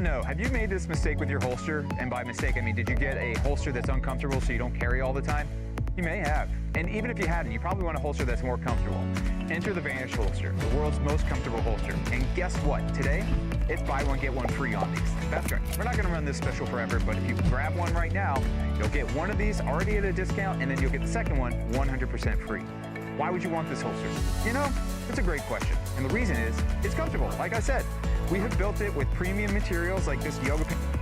to know, have you made this mistake with your holster? And by mistake, I mean, did you get a holster that's uncomfortable so you don't carry all the time? You may have. And even if you hadn't, you probably want a holster that's more comfortable. Enter the Vanish holster, the world's most comfortable holster. And guess what? Today, it's buy one, get one free on these. That's right. We're not going to run this special forever, but if you grab one right now, you'll get one of these already at a discount, and then you'll get the second one 100% free. Why would you want this holster? You know, it's a great question. And the reason is, it's comfortable. Like I said, we have built it with premium materials like this yoga pant.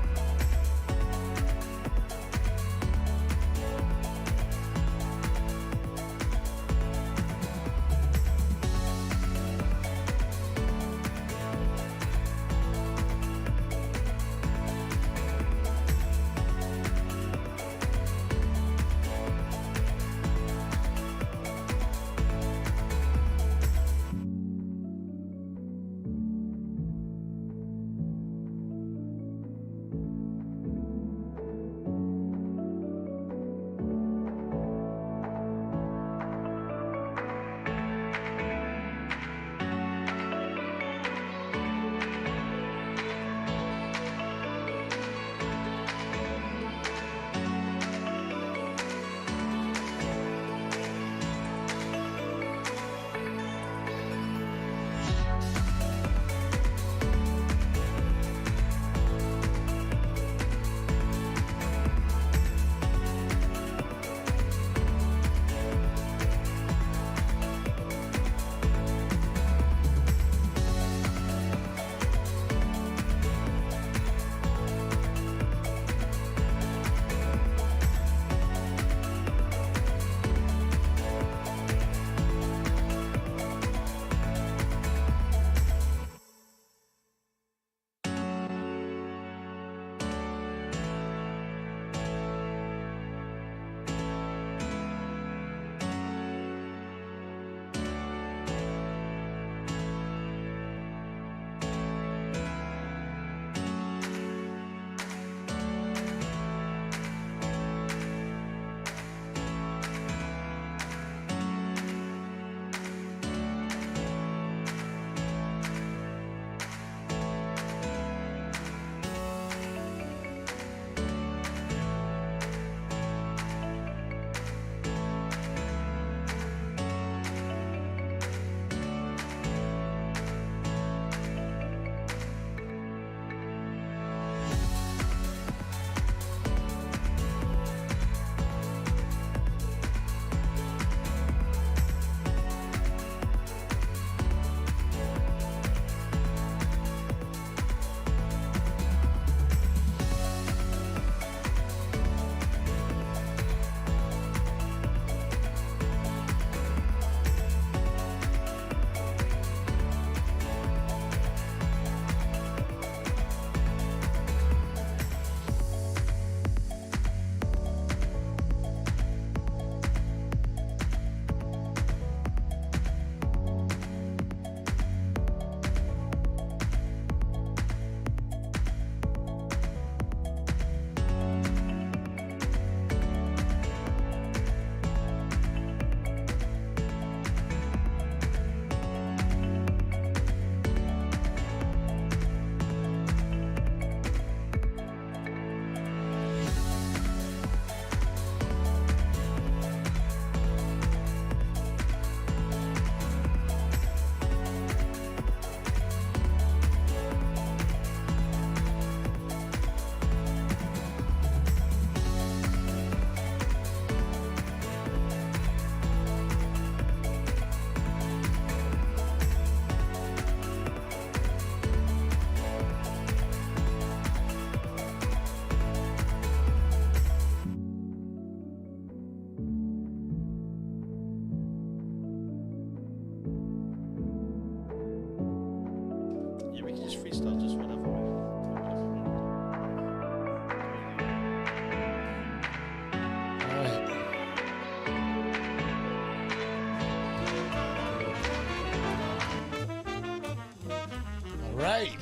right,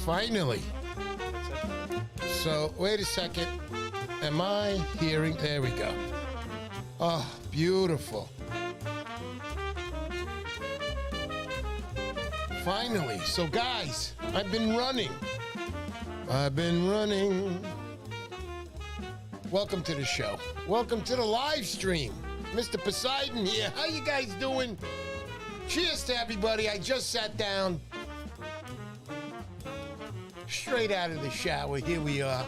finally. So, wait a second. Am I hearing? There we go. Oh, beautiful. Finally. So, guys, I've been running. I've been running. Welcome to the show. Welcome to the live stream. Mr. Poseidon here. How you guys doing? Cheers to everybody. I just sat down straight out of the shower. Here we are.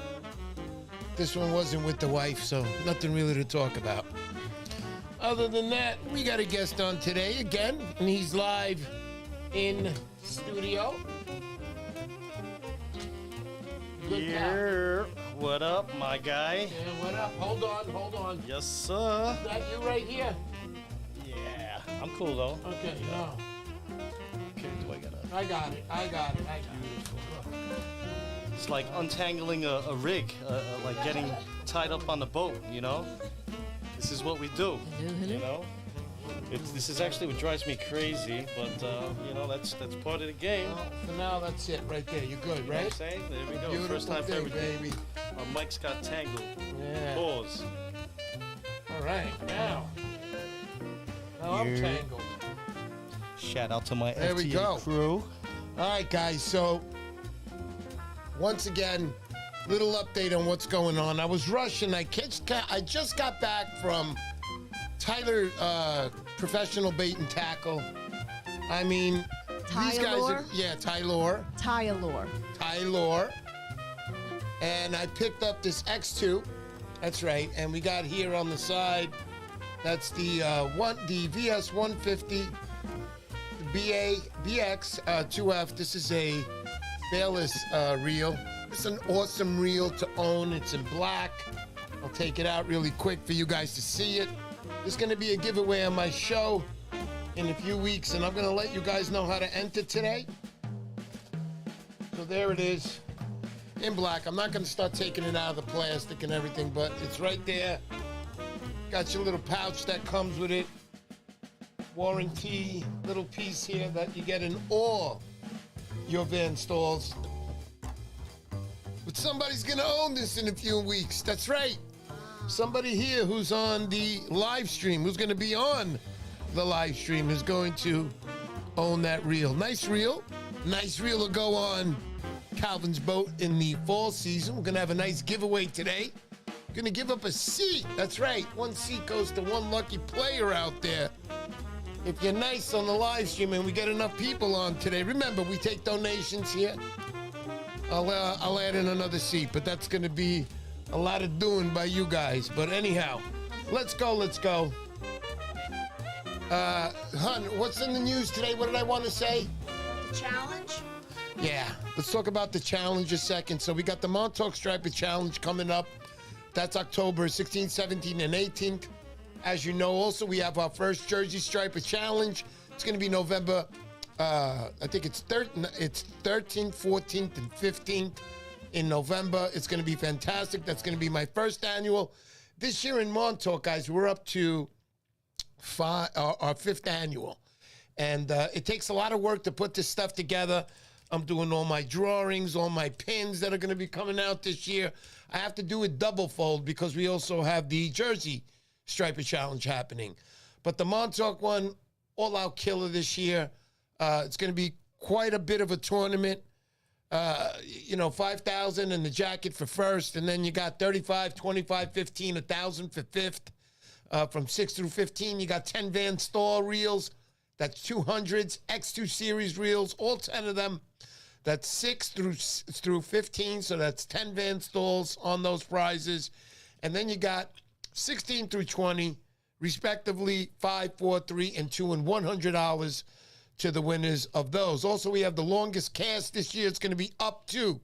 This one wasn't with the wife, so nothing really to talk about. Other than that, we got a guest on today again, and he's live in studio. Here, what up, my guy? Yeah, what up? Hold on. Yes, sir. Is that you right here? Yeah, I'm cool though. Okay, no. Okay, do I gotta? I got it. It's like untangling a rig, like getting tied up on the boat. You know, this is what we do. You know, this is actually what drives me crazy, but you know, that's part of the game. Well, for now, that's it right there. You're good, You know what I'm right? saying? There we go. Beautiful First time for thing, everything. baby. Our mics got tangled. Yeah. Pause. All right, now I'm Yeah. tangled. Shout out to my There we FTA go. crew. All right, guys. So once again, little update on what's going on. I was rushing. I just got back from Tyler Professional Bait and Tackle. I mean, these guys are, Tyler. And I picked up this X2. That's right. And we got here on the side. That's the VS 150 BX 2F. This is a bailless reel. It's an awesome reel to own. It's in black. I'll take it out really quick for you guys to see it. There's going to be a giveaway on my show in a few weeks, and I'm going to let you guys know how to enter today. So there it is in black. I'm not going to start taking it out of the plastic and everything, but it's right there. Got your little pouch that comes with it. Warranty little piece here that you get in all your van stalls. But somebody's going to own this in a few weeks. That's right. Somebody here who's on the live stream, who's going to be on the live stream, is going to own that reel. Nice reel. Nice reel will go on Kalvin's boat in the fall season. We're going to have a nice giveaway today. Going to give up a seat. That's right. One seat goes to one lucky player out there. If you're nice on the live stream and we get enough people on today, remember, we take donations here. I'll add in another seat, but that's going to be a lot of doing by you guys. But anyhow, let's go. Hun, what's in the news today? What did I want to say? The challenge? Yeah, let's talk about the challenge a second. So we got the Montauk Striper Challenge coming up. That's October 16th, 17th, and 18th. As you know, also, we have our first Jersey Striper Challenge. It's going to be November, I think it's 13th, 14th, and 15th in November. It's going to be fantastic. That's going to be my first annual. This year in Montauk, guys, we're up to our fifth annual. And it takes a lot of work to put this stuff together. I'm doing all my drawings, all my pins that are going to be coming out this year. I have to do it double fold because we also have the Jersey Striper Challenge happening. But the Montauk one, all-out killer this year. It's going to be quite a bit of a tournament. $5,000 in the jacket for first, and then you got 35, 25, 15, 1,000 for fifth. From 6 through 15, you got 10 Van Stall reels. That's 200s, X2 series reels, all 10 of them. That's 6 through 15, so that's 10 Van Stalls on those prizes. And then you got 16 through 20, respectively, 5, 4, 3, and 2, and $100 to the winners of those. Also, we have the longest cast this year. It's going to be up to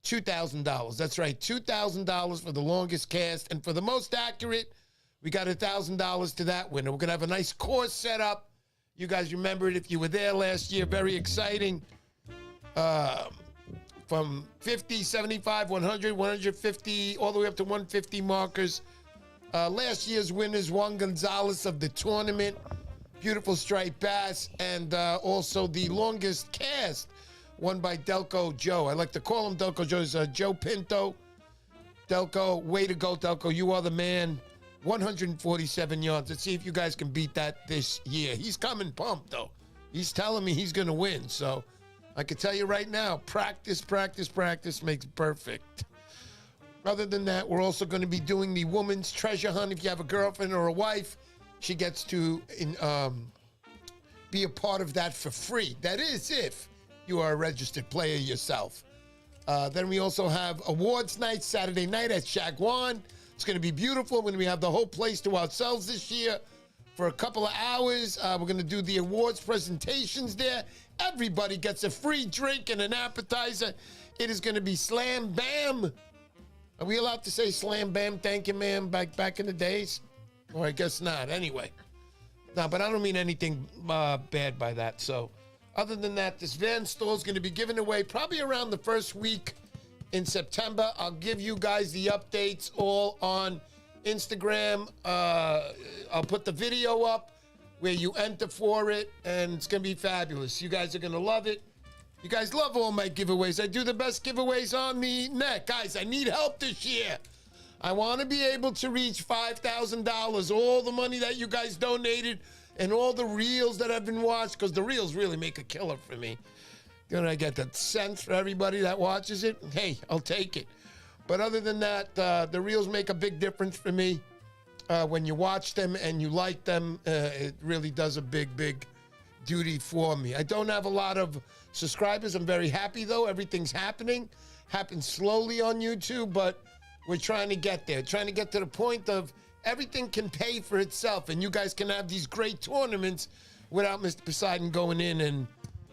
$2,000. That's right, $2,000 for the longest cast. And for the most accurate, we got $1,000 to that winner. We're going to have a nice course set up. You guys remember it if you were there last year. Very exciting. From 50, 75, 100, 150, all the way up to 150 markers. Last year's winners, Juan Gonzalez of the tournament. Beautiful striped bass. And also the longest cast, won by Delco Joe. I like to call him Delco Joe. It's Joe Pinto. Delco, way to go, Delco. You are the man. 147 yards. Let's see if you guys can beat that this year. He's coming pumped, though. He's telling me he's going to win, so I can tell you right now, practice, practice, practice makes perfect. Other than that, we're also going to be doing the woman's treasure hunt. If you have a girlfriend or a wife, she gets to be a part of that for free. That is if you are a registered player yourself. Then we also have awards night Saturday night at Shagwan. It's going to be beautiful when we have the whole place to ourselves this year for a couple of hours. We're going to do the awards presentations there. Everybody gets a free drink and an appetizer. It is going to be Slam Bam. Are we allowed to say Slam Bam, thank you, ma'am, back in the days? Or I guess not. Anyway. No, but I don't mean anything bad by that. So other than that, this van store is going to be given away probably around the first week in September. I'll give you guys the updates all on Instagram. I'll put the video up where you enter for it, and it's going to be fabulous. You guys are going to love it. You guys love all my giveaways. I do the best giveaways on the net. Guys, I need help this year. I want to be able to reach $5,000. All the money that you guys donated and all the reels that have been watched, because the reels really make a killer for me. Then I get that sense for everybody that watches it. Hey, I'll take it. But other than that, the reels make a big difference for me. When you watch them and you like them, it really does a big, big duty for me. I don't have a lot of subscribers. I'm very happy, though. Everything's happening. Happens slowly on YouTube, but we're trying to get there. Trying to get to the point of everything can pay for itself, and you guys can have these great tournaments without Mr. Poseidon going in and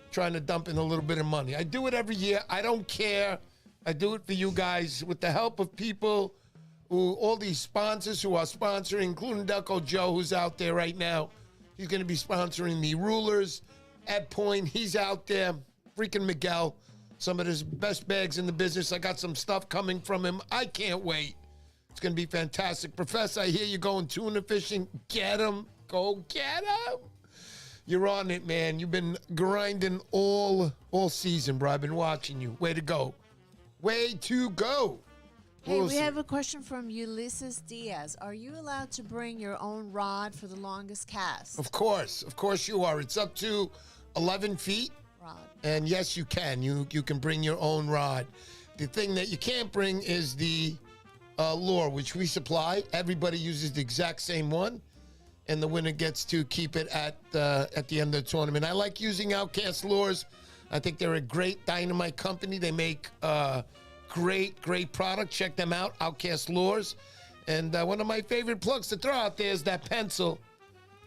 trying to dump in a little bit of money. I do it every year. I don't care. I do it for you guys with the help of people all these sponsors who are sponsoring, including Delco Joe, who's out there right now. He's going to be sponsoring the Rulers. Ed Point, he's out there. Freaking Miguel, some of his best bags in the business. I got some stuff coming from him. I can't wait. It's going to be fantastic. Professor, I hear you going tuna fishing. Get him. Go get him. You're on it, man. You've been grinding all season, bro. I've been watching you. Way to go. Way to go. Hey, we have a question from Ulysses Diaz. Are you allowed to bring your own rod for the longest cast? Of course you are. It's up to 11 feet. Rod. And yes, you can. You can bring your own rod. The thing that you can't bring is the lure, which we supply. Everybody uses the exact same one, and the winner gets to keep it at the end of the tournament. I like using Outcast lures. I think they're a great dynamite company. They make great product. Check them out, Outcast Lures. And one of my favorite plugs to throw out there is that pencil.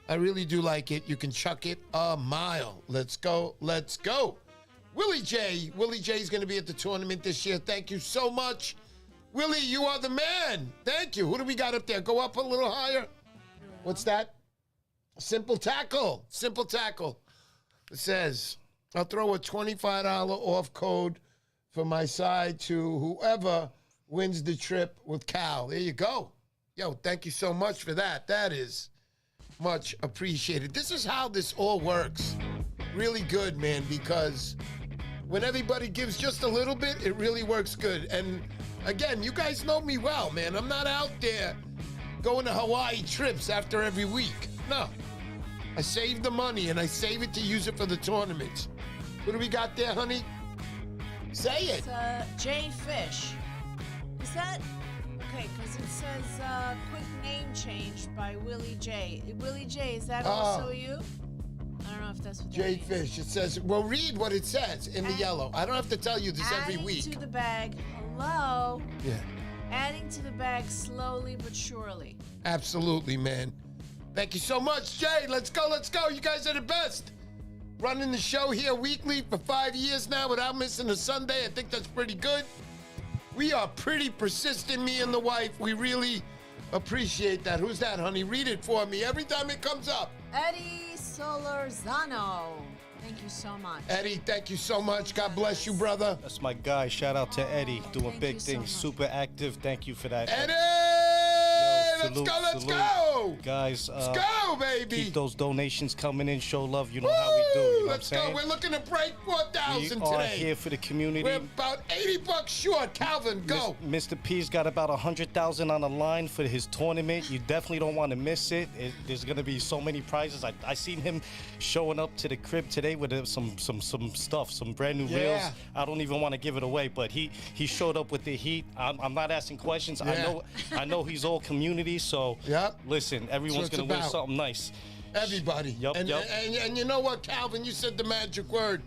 I really do like it. You can chuck it a mile. Let's go. Willie J. Willie J is going to be at the tournament this year. Thank you so much. Willie, you are the man. Thank you. Who do we got up there? Go up a little higher. What's that? Simple Tackle. Simple Tackle. It says, I'll throw a $25 off code for my side to whoever wins the trip with Cal. There you go. Yo, thank you so much for that. That is much appreciated. This is how this all works. Really good, man, because when everybody gives just a little bit, it really works good. And again, you guys know me well, man. I'm not out there going to Hawaii trips after every week. No. I save the money, and I save it to use it for the tournaments. What do we got there, honey? Say it. It's J Fish. Is that okay? Because it says quick name change by Willie J. Willie J, is that also you? I don't know if that's what J that means. Fish. It says. Well, read what it says in the yellow. I don't have to tell you this every week. Adding to the bag. Hello. Yeah. Adding to the bag slowly but surely. Absolutely, man. Thank you so much, Jay. Let's go. You guys are the best. Running the show here weekly for 5 years now without missing a Sunday. I think that's pretty good. We are pretty persistent, me and the wife. We really appreciate that. Who's that, honey? Read it for me every time it comes up. Eddie Solorzano. Thank you so much. Eddie, thank you so much. God bless you, brother. That's my guy. Shout out to Eddie, doing thank big you so things, much. super active. Thank you for that. Eddie! Yo, Let's go. Guys, Let's go, baby. Keep those donations coming in. Show love. You know how we do. You know what I'm Let's go. saying? We're looking to break 4,000 We are today. here for the community. We're about $80 short. Calvin, go. Mr. P's got about 100,000 on the line for his tournament. You definitely don't want to miss it. There's gonna be so many prizes. I seen him showing up to the crib today with some stuff, some brand new reels. I don't even want to give it away, but he showed up with the heat. I'm not asking questions. I know he's all community. So listen, everyone's gonna win something nice. Everybody. And you know what, Calvin? You said the magic word.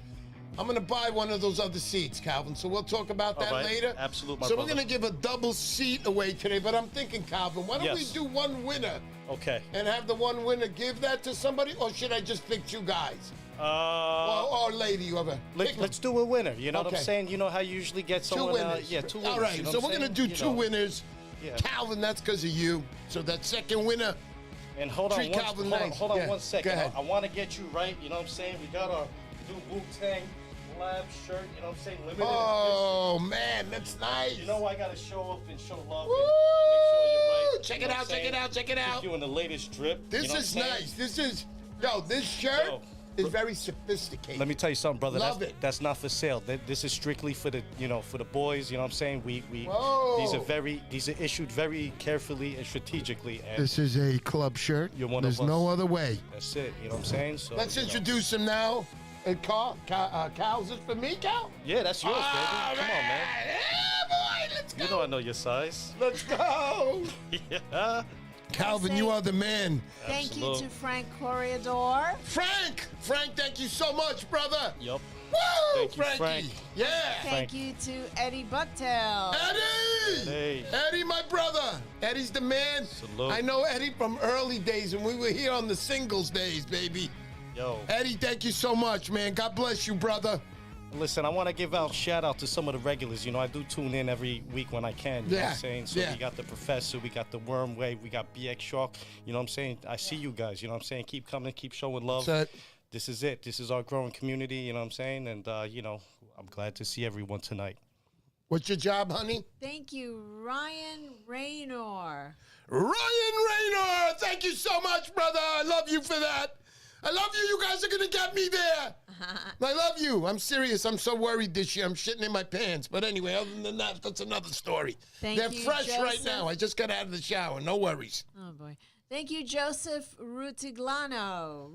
I'm going to buy one of those other seats, Calvin. So we'll talk about that later. Absolutely, So we're going to give a double seat away today. But I'm thinking, Calvin, why don't we do one winner? Okay. And have the one winner give that to somebody? Or should I just pick two guys? Or lady, whoever. Let's do a winner. You know what I'm saying? You know how you usually get someone. 2 winners. 2 winners. All right. You know So what we're I'm going to do saying? 2 winners. Yeah. Calvin, that's because of you. So that second winner. And hold on one second. Go ahead. I want to get you right. You know what I'm saying? We got our new Wu-Tang Lab shirt. You know what I'm saying? Limited edition. Man, that's nice. You know I got to show up and show love. Woo! And make sure you're right. Check it out, check it out, check it out. Keep you in the latest drip. This is nice. This is, this shirt is very sophisticated. Let me tell you something, brother. Love it. That's not for sale. This is strictly for the, for the boys. You know what I'm saying? Whoa. These are issued very carefully and strategically. And This is a club shirt. You're one There's of us. no other way. That's it. You know what I'm saying? So Let's introduce him now. Cal's it for me, Cal? Yeah, that's yours, baby. Come on, man. Yeah, boy, let's go. You know I know your size. Let's go. Yeah. Calvin, you are the man. Thank you to Frank Corridor. Frank, thank you so much, brother. Yup. Woo, Thank you, Frankie. Frank. Yeah. Thank you to Eddie Bucktail. Eddie! Hey. Eddie, my brother. Eddie's the man. Salute. I know Eddie from early days when we were here on the singles days, baby. Yo. Eddie, thank you so much, man. God bless you, brother. Listen, I want to give out shout out to some of the regulars. You know, I do tune in every week when I can. You know what I'm saying? So we got the Professor, we got the Worm Wave, we got BX Shark. You know what I'm saying? I see you guys. You know what I'm saying? Keep coming, keep showing love. This is it. This is our growing community. You know what I'm saying? And, I'm glad to see everyone tonight. What's your job, honey? Thank you, Ryan Raynor. Ryan Raynor, thank you so much, brother. I love you for that. I love you. You guys are going to get me there. I love you. I'm serious. I'm so worried this year. I'm shitting in my pants. But anyway, other than that, that's another story. They're fresh right now. I just got out of the shower. No worries. Oh, boy. Thank you, Joseph Rutigliano.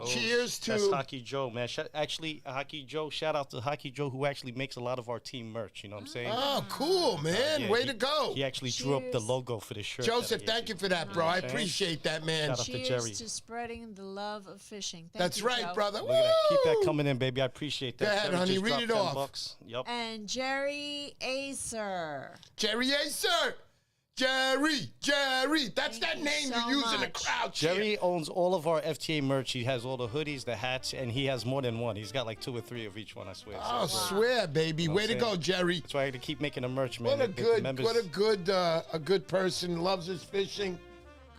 Cheers to... That's Hockey Joe, man. Actually, Hockey Joe, shout out to Hockey Joe, who actually makes a lot of our team merch. You know what I'm saying? Oh, cool, man. Way to go. He actually drew up the logo for this shirt. Joseph, thank you for that, bro. I appreciate that, man. Shout out to Jerry. Cheers to spreading the love of fishing. That's right, Joe. brother. Look at that. Keep that coming in, baby. I appreciate that. Go ahead, Jerry honey. just Read it dropped off. $10. Yep. And Jerry Acer. Jerry Acer. Jerry. That's that name you use in the crowd. Jerry owns all of our FTA merch. He has all the hoodies, the hats, and he has more than one. He's got like 2 or 3 of each one, I swear. Oh, swear, baby. Way to go, Jerry. That's why I had to keep making the merch, man. What a good person. Loves his fishing.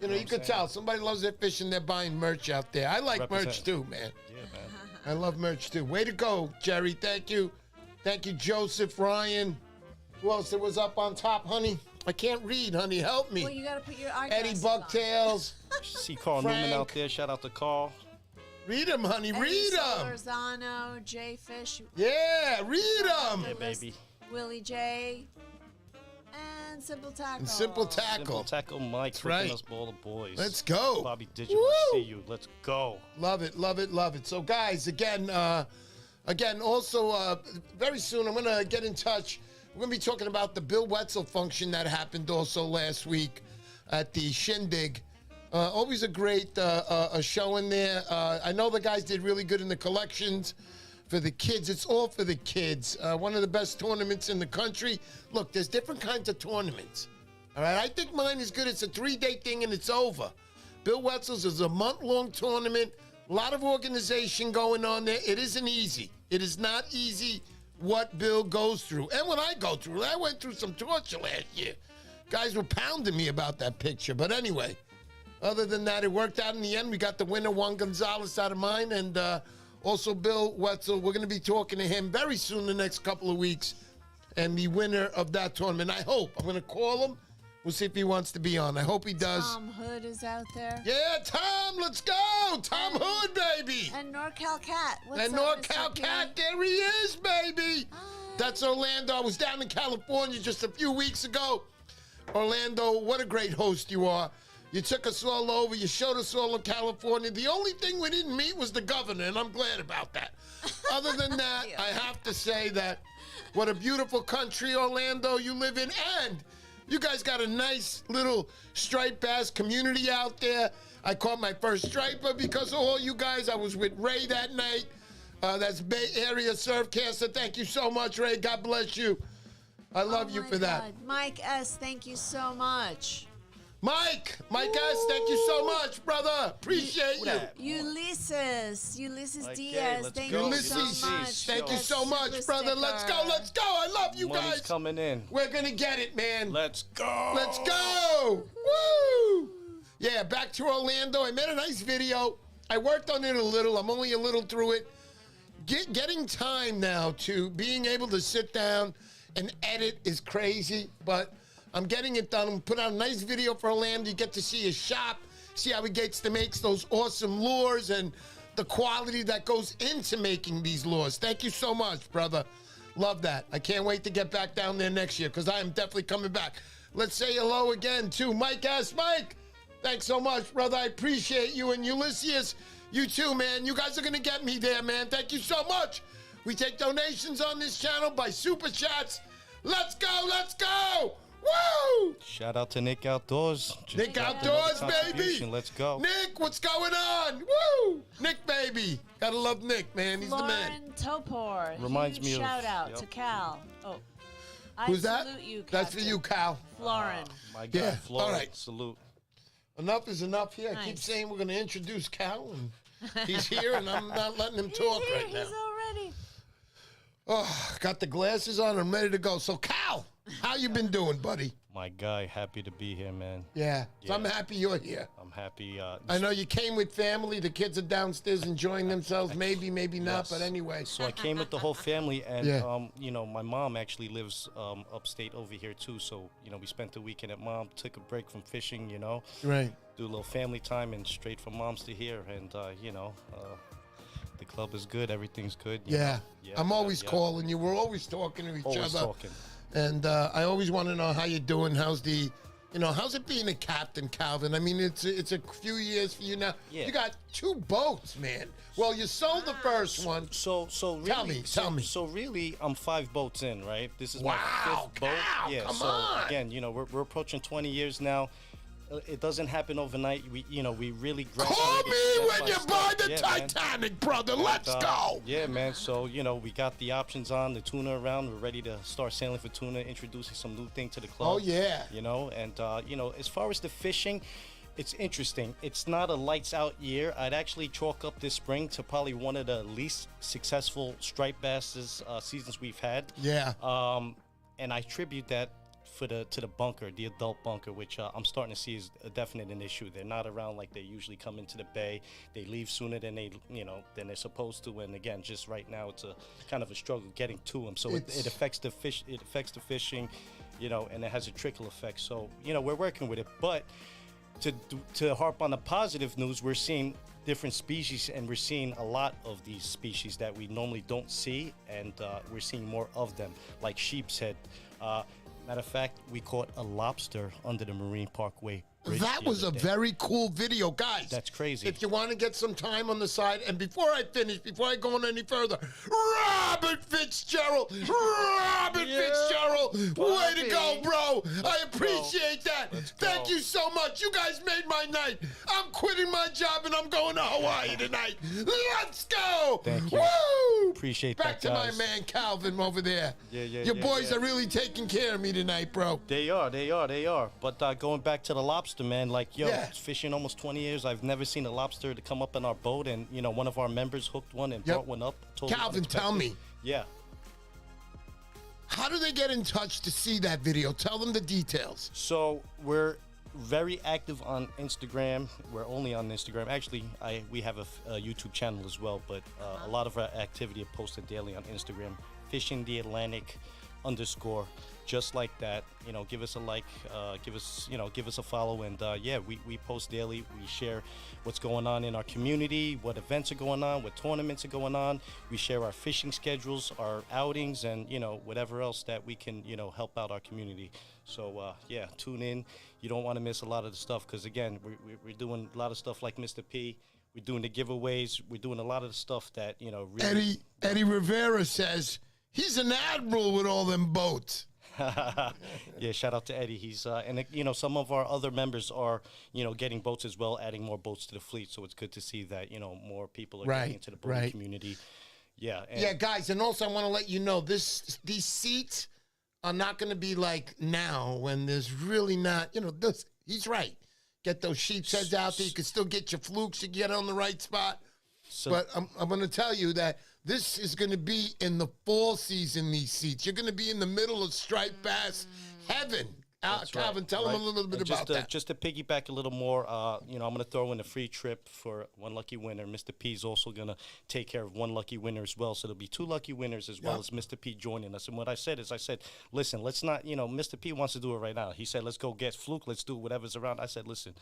You know, you could tell somebody loves their fishing. They're buying merch out there. I like merch too, man. Yeah, man. I love merch too. Way to go, Jerry. Thank you, Joseph, Ryan. Who else was up on top, honey? I can't read, honey. Help me. Well, you got to put your Eddie Bucktails. See Carl Newman out there. Shout out to Carl. Read him, honey. Read him. Solorzano, Jay Fish. Yeah, read him. Yeah, baby. Willie J. And Simple Tackle. Simple Tackle, Mike. Right. Us all the boys. Let's go. Bobby Digit, I see you. Let's go. Love it. So, guys, again, also very soon I'm gonna get in touch. We're going to be talking about the Bill Wetzel function that happened also last week at the Shindig. Always a great a show in there. I know the guys did really good in the collections for the kids. It's all for the kids. One of the best tournaments in the country. Look, there's different kinds of tournaments. All right, I think mine is good. It's a 3-day thing and it's over. Bill Wetzel's is a month-long tournament. A lot of organization going on there. It isn't easy. It is not easy what Bill goes through. And what I go through. I went through some torture last year. Guys were pounding me about that picture. But anyway, other than that, it worked out in the end. We got the winner, Juan Gonzalez, out of mine. And also Bill Wetzel. We're going to be talking to him very soon, the next couple of weeks. And the winner of that tournament, I hope. I'm going to call him. We'll see if he wants to be on. I hope he does. Tom Hood is out there. Yeah, Tom, let's go. Tom Hood, baby. And NorCal Cat. What's And up, NorCal Mr. P? Cat, there he is, baby. Hi. That's Orlando. I was down in California just a few weeks ago. Orlando, what a great host you are. You took us all over. You showed us all of California. The only thing we didn't meet was the governor, and I'm glad about that. Other than that, I have to say that what a beautiful country, Orlando, you live in. And you guys got a nice little striped bass community out there. I caught my first striper because of all you guys. I was with Ray that night. That's Bay Area Surfcaster. Thank you so much, Ray. God bless you. I love you for that. Mike S., thank you so much. Mike S., thank you so much, brother. Appreciate you. Ulysses Okay, Diaz, let's thank go. you so Ulysses, much. thank you That's so much, super brother. Let's go. I love you Money's guys. coming in. We're going to get it, man. Let's go. Let's go. Woo! Yeah, back to Orlando. I made a nice video. I worked on it a little. I'm only a little through it. Getting time now to being able to sit down and edit is crazy, but I'm getting it done. I'm put out a nice video for Orlando. You get to see his shop, see how he makes those awesome lures and the quality that goes into making these lures. Thank you so much, brother. Love that. I can't wait to get back down there next year because I am definitely coming back. Let's say hello again to Mike S. Mike, thanks so much, brother. I appreciate you. And Ulysses, you too, man. You guys are going to get me there, man. Thank you so much. We take donations on this channel by Super Chats. Let's go, let's go. Woo! Shout out to Nick Outdoors. Just Nick dropped Outdoors, another baby. contribution. Let's go. Nick, what's going on? Woo! Nick, baby. Gotta love Nick, man. He's the man. Lauren Topor. Reminds Huge me of- shout out yep. to Cal. Oh, I Who's that? salute you, That's for Captain. you, Cal. Lauren. My God, Yeah, Florida, all right. salute. Enough is enough here. I keep Nice. saying we're gonna introduce Cal, and he's here, and I'm not letting him talk He's here, right now. He's already. Oh, got the glasses on. I'm ready to go. So, Cal, how you been doing, buddy? My guy, happy to be here, man. Yeah. So I'm Yeah. happy you're here. I'm happy. I know you came with family. The kids are downstairs enjoying themselves. Maybe not. Yes. But anyway. So I came with the whole family, and Yeah. you know, my mom actually lives upstate over here too. So you know, we spent the weekend at mom, took a break from fishing, you know, Right. do a little family time, and straight from mom's to here. And you know, the club is good, everything's good. you Yeah. know. Yeah, I'm yeah, always yeah. calling you. We're always talking to each Always other. talking. And I always want to know how you're doing. How's it being a captain, Kalvin? I mean, it's a few years for you now. Yeah. You got 2 boats, man. Well, you sold the first one. So really, Tell me. So really, I'm 5 boats in, right? This is my Wow, 5th boat. Cal, Yeah. come so on. again, you know, we're approaching 20 years now. It doesn't happen overnight. We really graduate. Call me step when by you step. buy the Yeah, man. Titanic, brother. And, Let's go. Yeah, man. So, you know, we got the options on, the tuna around. We're ready to start sailing for tuna, introducing some new thing to the club. Oh, yeah. You know, and, you know, as far as the fishing, it's interesting. It's not a lights out year. I'd actually chalk up this spring to probably one of the least successful striped basses seasons we've had. Yeah. And I attribute that to the bunker, the adult bunker, which I'm starting to see is a definite an issue. They're not around like they usually come into the bay. They leave sooner than than they're supposed to. And again, just right now, it's a kind of a struggle getting to them. So it affects the fish. It affects the fishing, you know, and it has a trickle effect. So you know, we're working with it. But to harp on the positive news, we're seeing different species, and we're seeing a lot of these species that we normally don't see, and we're seeing more of them, like sheep's head. Matter of fact, we caught a lobster under the Marine Parkway bridge That the was a other day. very cool video, guys. That's crazy. If you want to get some time on the side, and before I finish, before I go on any further, Robert Fitzgerald, way to go, bro. I appreciate that. Let's go. Thank you so much. You guys made my night. I'm quitting my job and I'm going to Hawaii tonight. Let's go. Thank you. Woo! Appreciate Back that, to my guys. man Kalvin over there. Yeah, Your yeah, boys yeah. are really taking care of me tonight, bro. They are. But going back to the lobster, man, like, yo, Yeah. fishing almost 20 years, I've never seen a lobster to come up in our boat, and, you know, one of our members hooked one and Yep. brought one up. Totally Kalvin, tell unexpected. me. Yeah. How do they get in touch to see that video? Tell them the details. So we're very active on Instagram. We're only on Instagram. Actually, we have a YouTube channel as well, but a lot of our activity is posted daily on Instagram. Fishing the Atlantic _ just like that. You know, give us a like, give us a follow, and yeah, we post daily. We share what's going on in our community, what events are going on, what tournaments are going on. We share our fishing schedules, our outings, and whatever else that we can help out our community. So yeah, tune in. You don't want to miss a lot of the stuff, because again, we're doing a lot of stuff like Mr. P. We're doing the giveaways. We're doing a lot of the stuff that really. Eddie Rivera says he's an admiral with all them boats. Yeah, shout out to Eddie. He's and some of our other members are getting boats as well, adding more boats to the fleet. So it's good to see that more people are getting into the boating community. Yeah. Yeah, guys, and also I want to let you know these seats are not going to be like now when there's really not. He's right. Get those sheep's heads out there. You can still get your flukes. You can get on the right spot. So, but I'm going to tell you that this is going to be in the fall season, these seats. You're going to be in the middle of striped bass heaven. Kalvin, tell them a little bit about that. Just to piggyback a little more, I'm going to throw in a free trip for one lucky winner. Mr. P is also going to take care of one lucky winner as well. So there'll be 2 lucky winners as well as Mr. P joining us. And what I said is, listen, let's not, Mr. P wants to do it right now. He said, let's go get fluke. Let's do whatever's around. I said, listen,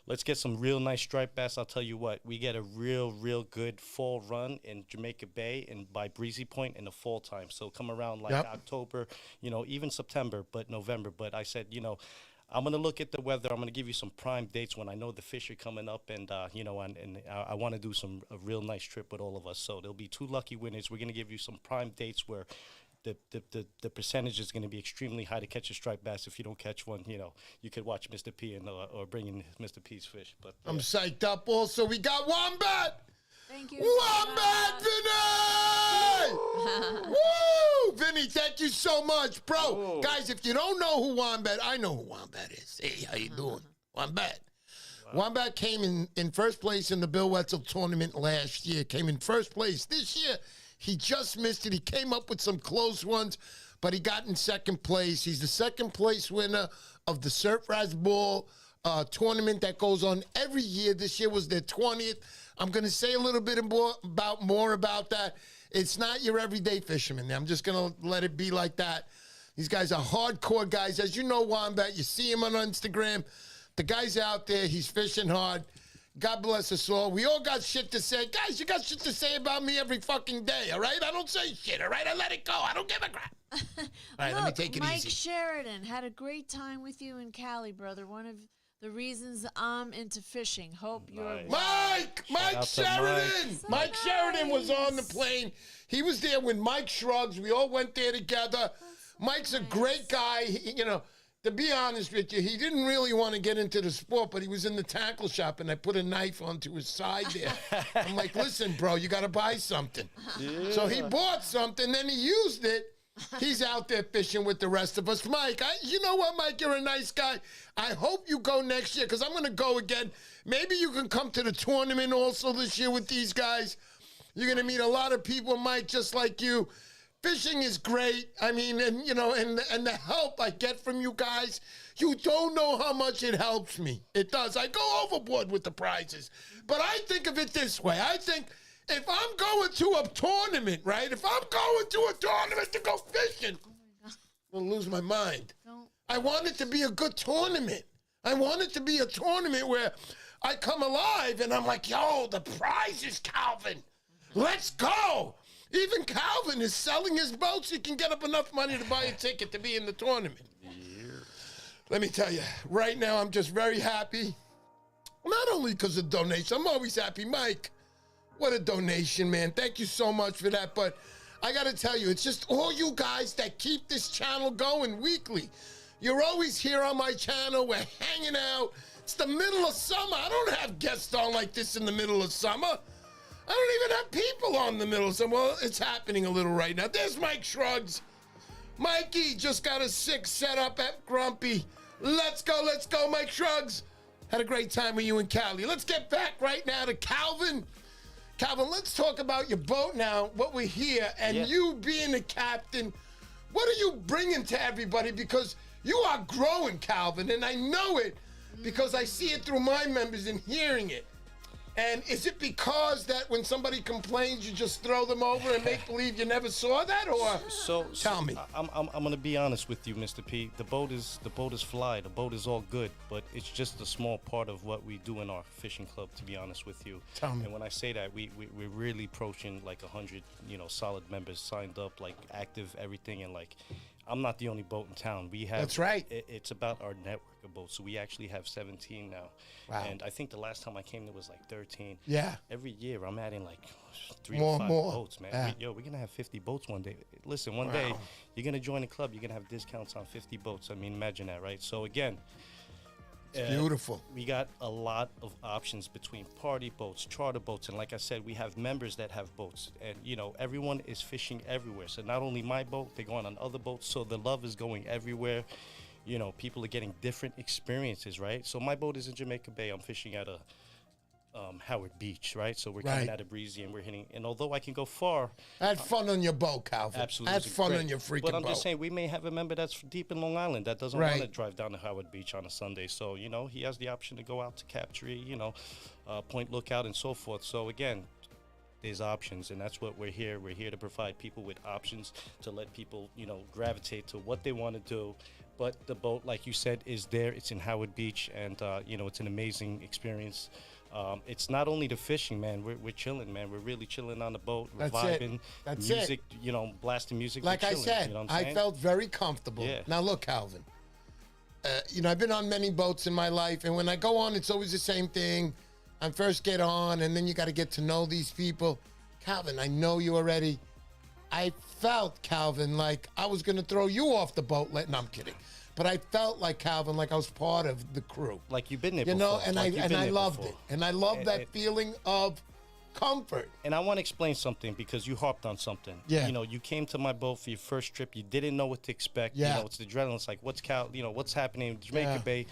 let's get some real nice striped bass. I'll tell you what, we get a real good fall run in Jamaica Bay and by Breezy Point in the fall time. So come around like October, even September, but November. But I said, I'm going to look at the weather. I'm going to give you some prime dates when I know the fish are coming up, and I want to do a real nice trip with all of us. So there'll be 2 lucky winners. We're going to give you some prime dates where the percentage is going to be extremely high to catch a striped bass. If you don't catch one, you could watch Mr. P or bring in Mr. P's fish. But I'm psyched up. Also, we got Wombat. Thank you. Wombat Vinny! Woo! Vinny, thank you so much, bro. Oh. Guys, if you don't know who Wombat, I know who Wombat is. Hey, how you doing? Wombat. Wow. Wombat came in first place in the Bill Wetzel tournament last year. Came in first place. This year, he just missed it. He came up with some close ones, but he got in second place. He's the second place winner of the Surf Raz Ball tournament that goes on every year. This year was their 20th. I'm going to say a little bit more about that. It's not your everyday fisherman. I'm just going to let it be like that. These guys are hardcore guys. As you know, Wombat, you see him on Instagram. The guy's out there. He's fishing hard. God bless us all. We all got shit to say. Guys, you got shit to say about me every fucking day, all right? I don't say shit, all right? I let it go. I don't give a crap. All right, let me take it Mike easy. Mike Sheridan had a great time with you in Cali, brother. One of the reasons I'm into fishing. Hope you're Mike Sheridan. Mike Sheridan was on the plane. He was there with Mike Shrugs. We all went there together. Mike's a great guy. To be honest with you, he didn't really want to get into the sport, but he was in the tackle shop, and I put a knife onto his side there. I'm like, listen, bro, you got to buy something. Yeah. So he bought something, then he used it. He's out there fishing with the rest of us. Mike, you know what, Mike? You're a nice guy. I hope you go next year, because I'm going to go again. Maybe you can come to the tournament also this year with these guys. You're going to meet a lot of people, Mike, just like you. Fishing is great. I mean, and the help I get from you guys, you don't know how much it helps me. It does. I go overboard with the prizes. But I think of it this way. I think if I'm going to a tournament, right? If I'm going to a tournament to go fishing, I'm going to lose my mind. I want it to be a good tournament. I want it to be a tournament where I come alive and I'm like, yo, the prize is Kalvin. Let's go. Even Kalvin is selling his boat so he can get up enough money to buy a ticket to be in the tournament. Yeah. Let me tell you, right now I'm just very happy. Not only because of donation, I'm always happy. Mike, what a donation, man. Thank you so much for that. But I got to tell you, it's just all you guys that keep this channel going weekly. You're always here on my channel. We're hanging out. It's the middle of summer. I don't have guests on like this in the middle of summer. I don't even have people on the middle. So, well, it's happening a little right now. There's Mike Shrugs. Mikey just got a 6 set up at Grumpy. Let's go, Mike Shrugs. Had a great time with you in Cali. Let's get back right now to Kalvin. Kalvin, let's talk about your boat now, what we're here, and you being a captain. What are you bringing to everybody? Because you are growing, Kalvin, and I know it because I see it through my members and hearing it. And is it because that when somebody complains, you just throw them over and make believe you never saw that, or tell me? I'm gonna be honest with you, Mr. P. The boat is fly. The boat is all good, but it's just a small part of what we do in our fishing club. To be honest with you, Tell me. And when I say that, we're really approaching like 100, solid members signed up, like active, everything, and like. I'm not the only boat in town. We have. That's right. It's about our network of boats. So we actually have 17 now. Wow. And I think the last time I came, there was like 13. Yeah. Every year, I'm adding like 3 More, to 5 more. boats, man. Yeah. We're going to have 50 boats one day. Listen, one day, you're going to join a club. You're going to have discounts on 50 boats. I mean, imagine that, right? So, again, Beautiful. we got a lot of options between party boats, charter boats, and like I said, we have members that have boats, and everyone is fishing everywhere. So not only my boat, they're going on other boats. So the love is going everywhere. People are getting different experiences, right? So my boat is in Jamaica Bay. I'm fishing at a Howard Beach, right? So we're coming out of Breezy and we're hitting. And although I can go far, Had fun on your boat, Calvin. absolutely, Had fun great. on your freaking But I'm boat. just saying, we may have a member that's deep in Long Island that doesn't Right. want to drive down to Howard Beach on a Sunday. So he has the option to go out to Capt, Point Lookout, and so forth. So again, there's options, and that's what we're here. We're here to provide people with options to let people, gravitate to what they want to do. But the boat, like you said, is there. It's in Howard Beach, and it's an amazing experience. It's not only the fishing, man. We're chilling, man. We're really chilling on the boat. We're That's it. vibing. That's music, blasting music. Like we're I chilling, said, you know what I I'm saying? felt very comfortable. Yeah. Now look, Calvin. I've been on many boats in my life, and when I go on, it's always the same thing. I first get on, and then you got to get to know these people. Calvin, I know you already. I felt, Calvin, like I was going to throw you off the boat. No, I'm kidding. But I felt like, Calvin, like I was part of the crew. Like you've been there You before. know, and Like you've been I there loved before. it. And I loved that feeling of comfort. And I want to explain something because you harped on something. Yeah. You came to my boat for your first trip. You didn't know what to expect. Yeah. It's the adrenaline. It's like, what's happening in Jamaica Yeah. Bay?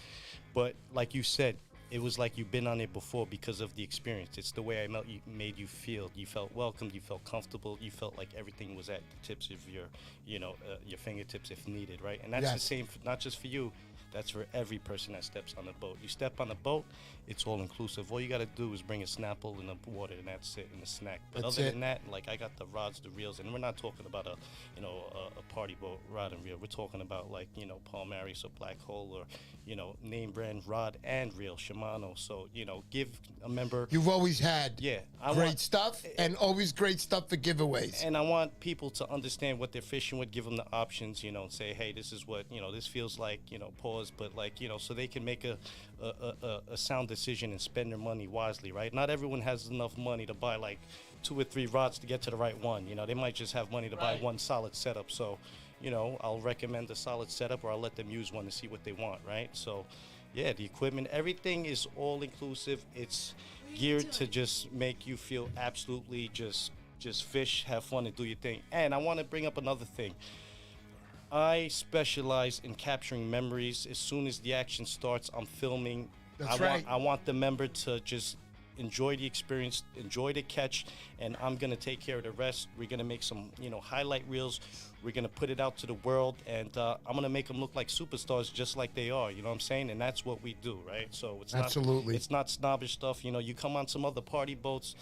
But like you said, it was like you've been on it before because of the experience. It's the way made you feel. You felt welcomed. You felt comfortable. You felt like everything was at the tips of your fingertips if needed, right? And that's Yes. the same, not just for you. That's for every person that steps on the boat. You step on the boat, it's all inclusive. All you got to do is bring a Snapple and a water, and that's it, and a snack. But That's other it. than that, like I got the rods, the reels, and we're not talking about a party boat rod and reel. We're talking about like Palmaris or Black Hole or name brand rod and reel Shimano. So give a member. You've always had great want stuff and always great stuff for giveaways. And I want people to understand what they're fishing with, give them the options, and say, hey, this is what, this feels like, pause, but like, so they can make a sound decision and spend their money wisely, right? Not everyone has enough money to buy like 2 or 3 rods to get to the right one. They might just have money to buy one solid setup. So, I'll recommend a solid setup, or I'll let them use one to see what they want, right? So, yeah, the equipment, everything is all inclusive. It's geared to just make you feel absolutely just fish, have fun, and do your thing. And I want to bring up another thing. I specialize in capturing memories. As soon as the action starts, I'm filming. That's right. I want the member to just enjoy the experience, enjoy the catch, and I'm gonna take care of the rest. We're gonna make some, highlight reels. We're gonna put it out to the world, and I'm gonna make them look like superstars, just like they are. You know what I'm saying? And that's what we do, right? So it's Absolutely. It's not snobbish stuff. You come on some other party boats.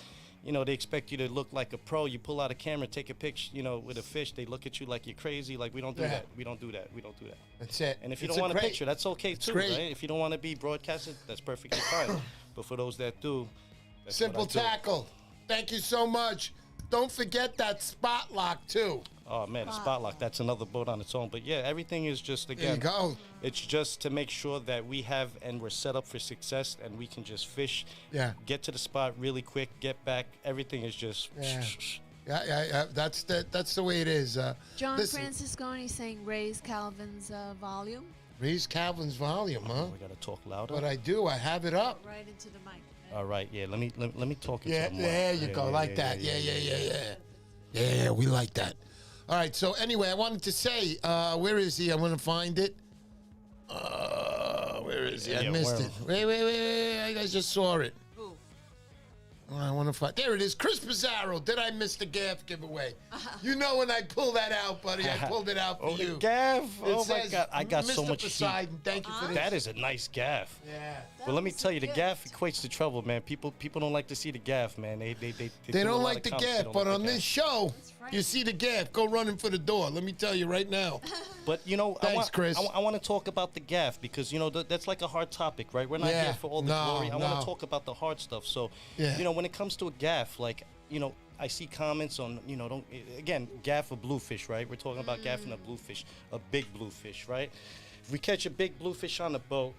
They expect you to look like a pro. You pull out a camera, take a picture, with a fish. They look at you like you're crazy. Like, we don't do that. We don't do that. We don't do that. That's it. And if you It's don't want a great- picture, that's okay too, great. right? If you don't want to be broadcasted, that's perfectly fine. But for those that do, that's Simple what I do. tackle. Thank you so much. Don't forget that spot lock too. Oh man, the spot lock, that's another boat on its own. But yeah, everything is just, There again, you go. it's just to make sure that we have and we're set up for success and we can just fish, Yeah. get to the spot really quick, get back. Everything is just Yeah. Yeah. That's the way it is. John listen, Francisconi saying raise Calvin's volume. raise Calvin's volume, huh? we gotta talk louder. But I do. I have it up. Right into the mic. All right, yeah. Let me talk into Yeah, the mic. there you go, like that. Yeah, we like that. All right, so anyway, I wanted to say, where is he? I want to find it. Where is he? I Yeah, missed where- it. Wait, I just saw it. Who? I want to find. There it is. Chris Pizarro. Did I miss the gaff giveaway? You know when I pull that out, buddy. I pulled it out for you. The gaff. It Oh my says, God! I got so Mr. much heat. Poseidon, thank you for this. That is a nice gaff. Yeah. Well, let me tell you, the gift. gaff equates to trouble, man. People don't like to see the gaff, man. They They do a don't lot like of the comments, they gaff, don't but like on the this gaff. show, right. you see the gaff. Go running for the door. Let me tell you right now. But you know, Thanks, Chris. I want to talk about the gaff because you know that's like a hard topic, right? We're not Yeah, here for all the no, glory. I want no. to talk about the hard stuff. So, Yeah. you know, when it comes to a gaff, like you know, I see comments on, you know, don't again gaff a bluefish, right? We're talking about gaffing a bluefish, a big bluefish, right? If we catch a big bluefish on the boat,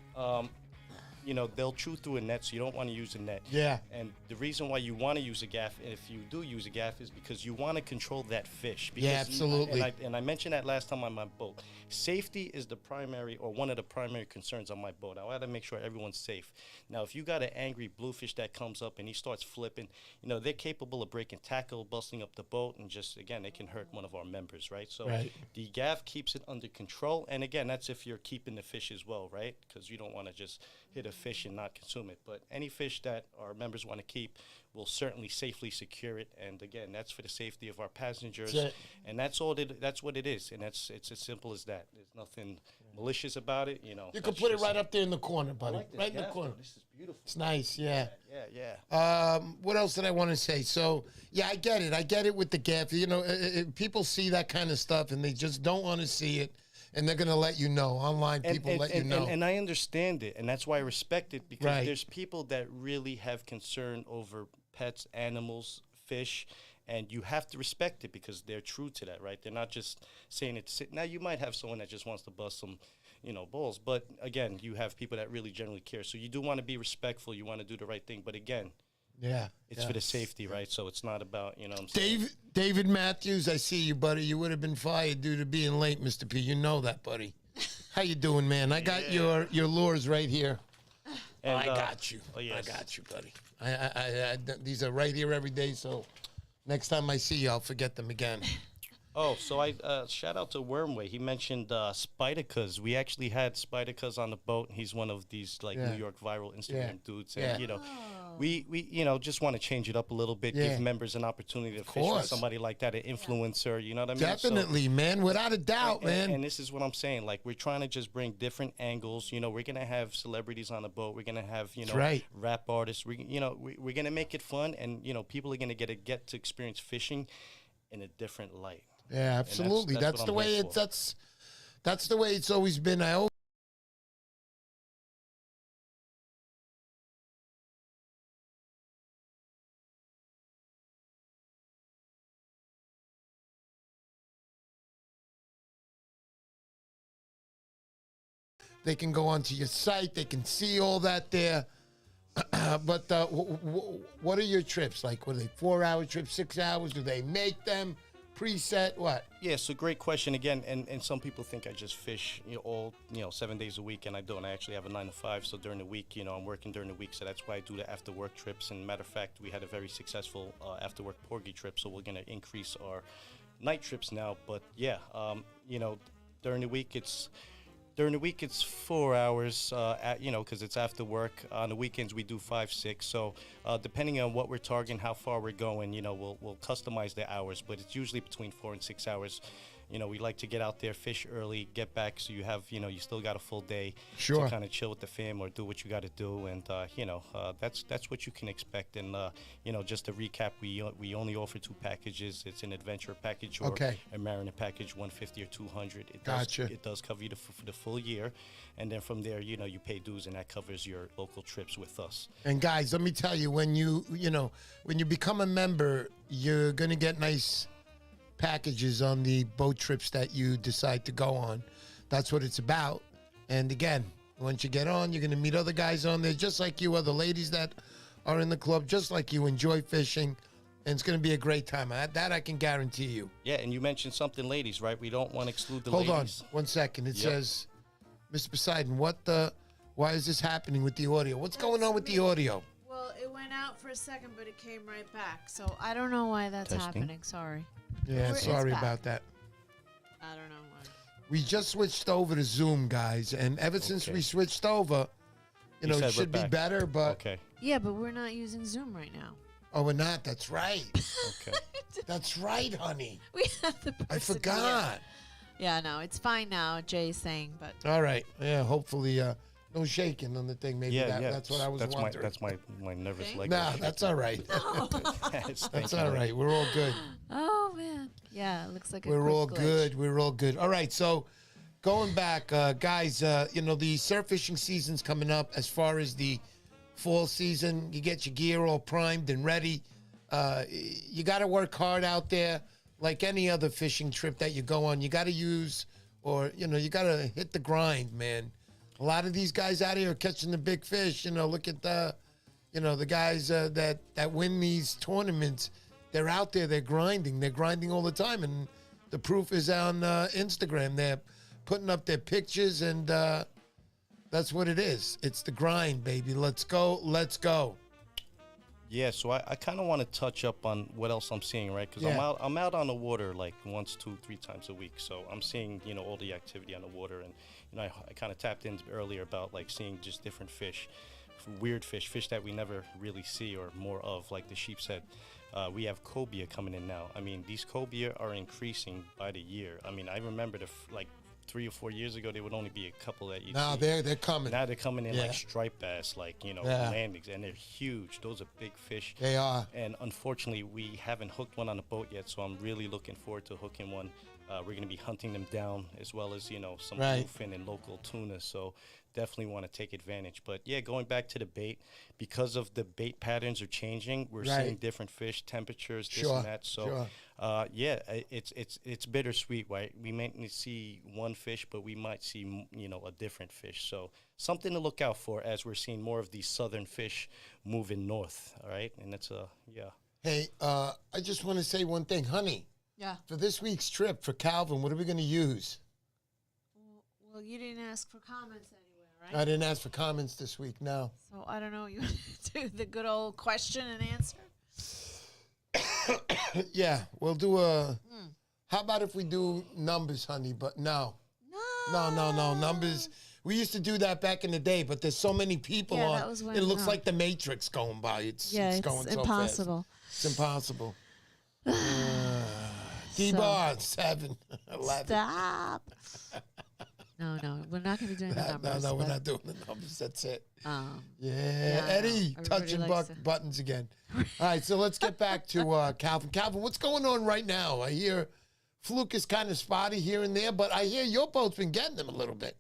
you know, they'll chew through a net, so you don't want to use a net. Yeah. And the reason why you want to use a gaff, if you do use a gaff, is because you want to control that fish. Because, Yeah, absolutely. And I mentioned that last time on my boat. Safety is the primary, or one of the primary concerns on my boat. I want to make sure everyone's safe. Now, if you got an angry bluefish that comes up and he starts flipping, you know, they're capable of breaking tackle, busting up the boat, and just, again, they can hurt one of our members, right? So Right. the gaff keeps it under control. And again, that's if you're keeping the fish as well, right? Because you don't want to just hit a fish and not consume it. But any fish that our members want to keep, will certainly safely secure it. And again, that's for the safety of our passengers. That's it. And that's what it is. And it's as simple as that. There's nothing malicious about it, you know. You can that's put it just right up there in the corner, buddy. like this Right in the gaff, corner. though. This is beautiful. It's nice, yeah. Yeah. What else did I want to say? So, yeah, I get it. I get it with the gaff. You know, people see that kind of stuff and they just don't want to see it, and they're going to let you know. Online people let you know. And I understand it, and that's why I respect it, because Right. there's people that really have concern over pets, animals, fish, and you have to respect it because they're true to that, right? They're not just saying it to sit. Now, you might have someone that just wants to bust some, you know, balls, but again, you have people that really generally care. So you do want to be respectful. You want to do the right thing, but again, Yeah. it's for the safety, right? So it's not about, you know what I'm saying? David Matthews, I see you, buddy. You would have been fired due to being late, Mr. P. You know that, buddy. How you doing, man? I got your lures right here. And, I got you. oh, yes. I got you, buddy. These are right here every day, so next time I see you, I'll forget them again. Oh, so I shout out to Wormway. He mentioned Spidicas. We actually had Spidicas on the boat. He's one of these like Yeah. New York viral Instagram Yeah. dudes, and Yeah. you know, we you know just want to change it up a little bit, Yeah. give members an opportunity to fish with course. somebody like that, an influencer. You know what I mean? So- Definitely, man. Without a doubt, man. and this is what I'm saying. Like, we're trying to just bring different angles. You know, we're gonna have celebrities on the boat. We're gonna have, you know, right. rap artists. We're gonna make it fun, and you know, people are gonna get to experience fishing in a different light. Yeah, absolutely. that's That's what the I'm way here it's that's the way it's always been. I always They can go onto your site. They can see all that there. But what are your trips like? What are they? 4-hour trips, 6 hours? Do they make them preset? What? Yeah, so great question again. And some people think I just fish, you know, all 7 days a week, and I don't. I actually have a 9 to 5. So during the week, you know, I'm working during the week. So that's why I do the after work trips. And matter of fact, we had a very successful after work porgy trip. So we're gonna increase our night trips now. But yeah, you know, during the week it's 4 hours, you know, because it's after work. On the weekends, we do 5, 6. So depending on what we're targeting, how far we're going, you know, we'll customize the hours. But it's usually between 4 and 6 hours. You know, we like to get out there, fish early, get back, so you have, you know, you still got a full day Sure. to kind of chill with the fam or do what you got to do. And, you know, that's what you can expect. And, you know, just to recap, we only offer 2 packages. It's an adventure package or Okay. a mariner package, 150 or 200. Gotcha. It does cover you for the full year. And then from there, you know, you pay dues, and that covers your local trips with us. And guys, let me tell you, when you become a member, you're gonna get nice packages on the boat trips that you decide to go on. That's what it's about. And again, once you get on, you're gonna meet other guys on there just like you, other ladies that are in the club just like you, enjoy fishing, and it's gonna be a great time. That I can guarantee you. Yeah, and you mentioned something, ladies, right? We don't want to exclude the Hold ladies. on 1 second. It Yep. says, Mr. Poseidon, why is this happening with the audio? What's going on with the audio? Well, it went out for a second, but it came right back. So I don't know why that's Testing. happening. Sorry. Yeah, It's sorry back. about that. I don't know why. We just switched over to Zoom, guys, and ever since Okay. we switched over, You it said we're should be back. better, but Okay. Yeah, but we're not using Zoom right now. Oh, we're not. That's right. Okay. That's right, honey. We have the person I forgot. Yeah, no, it's fine now, Jay's saying, but All right. Yeah, hopefully no shaking on the thing. Maybe Yeah, yeah. that's what I was that's wondering. That's my nervous Okay. leg. Nah, that's all right. That's That's all right. We're all good. oh man, yeah, it looks like a We're quick all glitch. good. We're all good. All right. So going back, guys, the surf fishing season's coming up. As far as the fall season, you get your gear all primed and ready. You got to work hard out there like any other fishing trip that you go on. You got to use or, you got to hit the grind, man. A lot of these guys out here are catching the big fish. Look at the guys that win these tournaments. They're out there. They're grinding. They're grinding all the time. And the proof is on Instagram. They're putting up their pictures, and that's what it is. It's the grind, baby. Let's go. Let's go. Yeah, so I kind of want to touch up on what else I'm seeing, right? Because Yeah. I'm out on the water like once, 2, 3 times a week. So I'm seeing, all the activity on the water. And, I kind of tapped in earlier about like seeing just different fish, weird fish that we never really see or more of, like the sheep's head. We have cobia coming in now. I mean, these cobia are increasing by the year. I mean, I remember like 3 or 4 years ago, there would only be a couple that you'd Now see. they're coming. Now they're coming in Yeah. like striped bass, like, Yeah. landings, and they're huge. Those are big fish. They are. And unfortunately, we haven't hooked one on a boat yet, so I'm really looking forward to hooking one. We're going to be hunting them down, as well as, some Right. bluefin and local tuna, so definitely want to take advantage. But, yeah, going back to the bait, because of the bait patterns are changing, we're Right. seeing different fish, temperatures, this Sure, and that. So, sure. it's bittersweet, right? We might see one fish, but we might see, a different fish. So something to look out for as we're seeing more of these southern fish moving north, all right? And that's yeah. Hey, I just want to say one thing, honey. Yeah. For this week's trip for Kalvin, what are we going to use? Well, you didn't ask for comments anywhere, right? I didn't ask for comments this week. No. So I don't know. You do the good old question and answer. Yeah, we'll do a. How about if we do numbers, honey? But no. No. Numbers. We used to do that back in the day, but there's so many people Yeah, on. that was when, It looks like the Matrix going by. It's going so impossible. fast. It's impossible. D-bar, 7, 11. Stop. No, we're not going to be doing the numbers. No, we're but, not doing the numbers. That's it. Yeah, Yeah, I Eddie, know. touching Everybody likes to- buttons again. All right, so let's get back to Kalvin. Kalvin, what's going on right now? I hear Fluke is kind of spotty here and there, but I hear your boat's been getting them a little bit.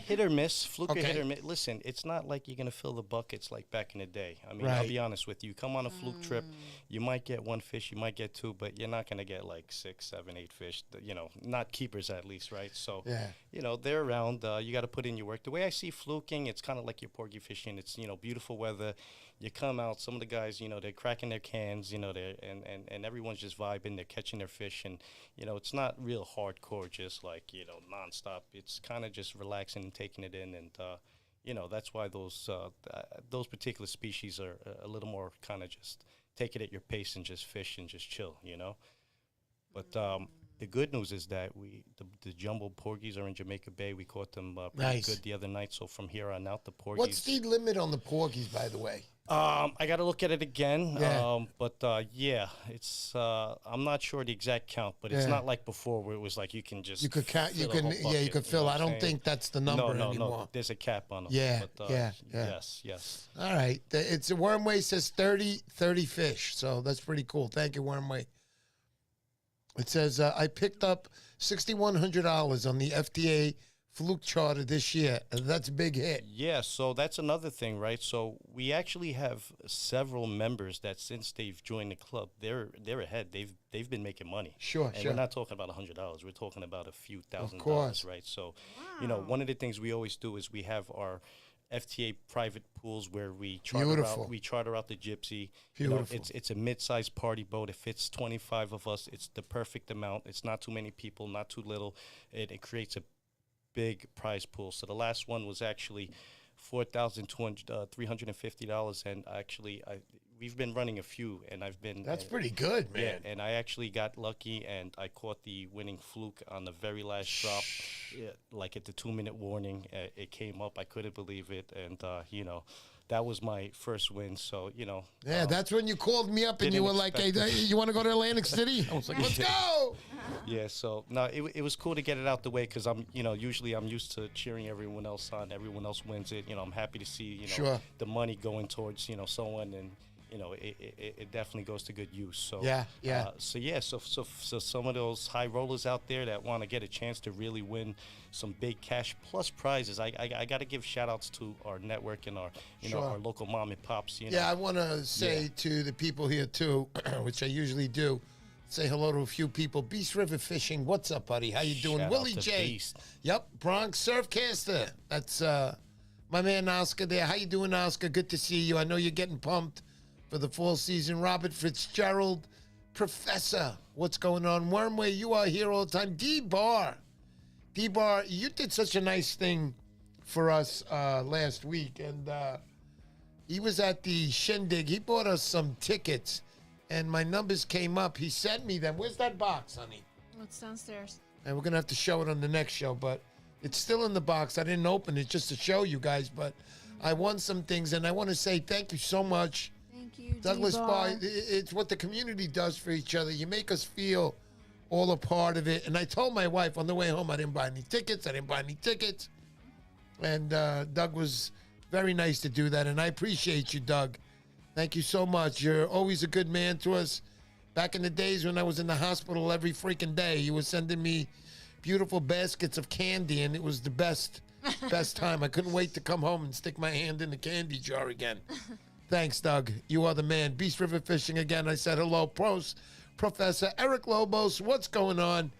Hit or miss, fluke Okay. or hit or miss. Listen, it's not like you're gonna fill the buckets like back in the day. I mean, Right. I'll be honest with you. Come on a fluke trip, you might get one fish, you might get 2, but you're not gonna get like 6, 7, 8 fish. Not keepers at least, right? So, Yeah. they're around. You got to put in your work. The way I see fluking, it's kind of like your porgy fishing. It's beautiful weather. You come out. Some of the guys, they're cracking their cans. They're and everyone's just vibing. They're catching their fish, and it's not real hardcore, just like nonstop. It's kind of just relaxing and taking it in, and that's why those particular species are a little more kind of just take it at your pace and just fish and just chill, But the good news is that the jumbo porgies are in Jamaica Bay. We caught them pretty Nice. good the other night. So from here on out, the porgies. What's the limit on the porgies, by the way? I got to look at it again. Yeah. Yeah, it's. I'm not sure the exact count, but it's Yeah. not like before where it was like you can just. You could count. You fill a can. whole Yeah, you bucket, could know fill. what I I'm don't saying? think that's the number No. anymore. There's a cap on them. Yeah, But, yeah. Yes. All right. It's Wormway says 30 fish, so that's pretty cool. Thank you, Wormway. It says I picked up $6,100 on the FTA Fluke charter this year. That's a big hit. Yeah, so that's another thing, right? So we actually have several members that since they've joined the club, they're ahead. They've been making money. Sure, and sure. we're not talking about $100. We're talking about a few $1,000, course. right? So, one of the things we always do is we have our FTA private pools where we Beautiful. charter out the Gypsy. Beautiful. It's a mid-sized party boat. It fits 25 of us. It's the perfect amount. It's not too many people, not too little. It creates a big prize pool. So the last one was actually $4,350, and actually we've been running a few, and I've been. That's pretty good, man. Yeah, and I actually got lucky, and I caught the winning fluke on the very last drop, like at the 2-minute warning. It came up. I couldn't believe it, and that was my first win. So, you know. Yeah, that's when you called me up and you were like, hey, you want to go to Atlantic City? I was like, let's go. Yeah, so no, it was cool to get it out the way because usually I'm used to cheering everyone else on. Everyone else wins it. You know, I'm happy to see, the money going towards, someone, and it definitely goes to good use. So so some of those high rollers out there that want to get a chance to really win some big cash plus prizes, I got to give shout outs to our network and our our local mom and pops. I want to say to the people here too, which I usually do, say hello to a few people. Beast River Fishing, what's up, buddy? How you doing? Shout Willie out to J. Beast. Yep, Bronx Surfcaster. That's my man Oscar there. How you doing, Oscar? Good to see you. I know you're getting pumped for the fall season. Robert Fitzgerald, Professor, what's going on? Wormway, you are here all the time. D-Bar, you did such a nice thing for us last week, and he was at the Shindig. He bought us some tickets, and my numbers came up. He sent me them. Where's that box, honey? It's downstairs. And we're going to have to show it on the next show, but it's still in the box. I didn't open it just to show you guys, but I won some things, and I want to say thank you so much. Thank you, Douglas D-Bar. Bar, it's what the community does for each other. You make us feel all a part of it. And I told my wife on the way home I didn't buy any tickets. And Doug was very nice to do that. And I appreciate you, Doug. Thank you so much. You're always a good man to us. Back in the days when I was in the hospital every freaking day, you were sending me beautiful baskets of candy, and it was the best time. I couldn't wait to come home and stick my hand in the candy jar again. Thanks, Doug. You are the man. Beast River Fishing again. I said hello. Professor Eric Lobos, what's going on?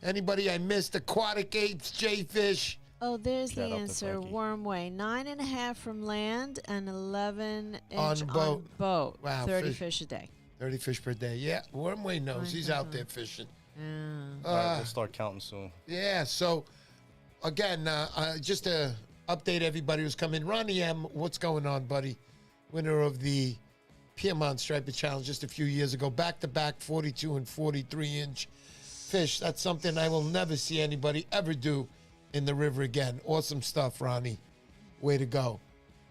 Anybody I missed? Aquatic Apes, J-Fish. Oh, there's Shout the out to answer. Frankie. Wormway, 9.5 from land and 11 On boat. Wow, 30 fish a day. 30 fish per day. Yeah, Wormway knows. He's out there fishing. All right, we'll start counting soon. Yeah, so, again, just to update everybody who's coming, Ronnie M., what's going on, buddy? Winner of the Piedmont Striper Challenge just a few years ago. Back-to-back 42 and 43-inch fish. That's something I will never see anybody ever do in the river again. Awesome stuff, Ronnie. Way to go.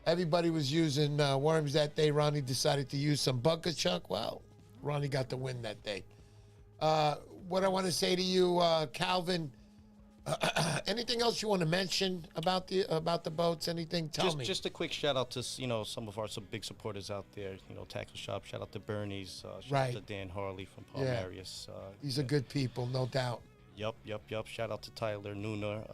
Everybody was using worms that day. Ronnie decided to use some bunker chuck. Well, Ronnie got the win that day. What I want to say to you, Kalvin, anything else you want to mention about the boats? Anything? Tell me. Just a quick shout out to some of our big supporters out there. Tackle Shop. Shout out to Bernie's. Shout out to Dan Harley from Palm Arias. These are good people, no doubt. Yep. Shout out to Tyler Nooner.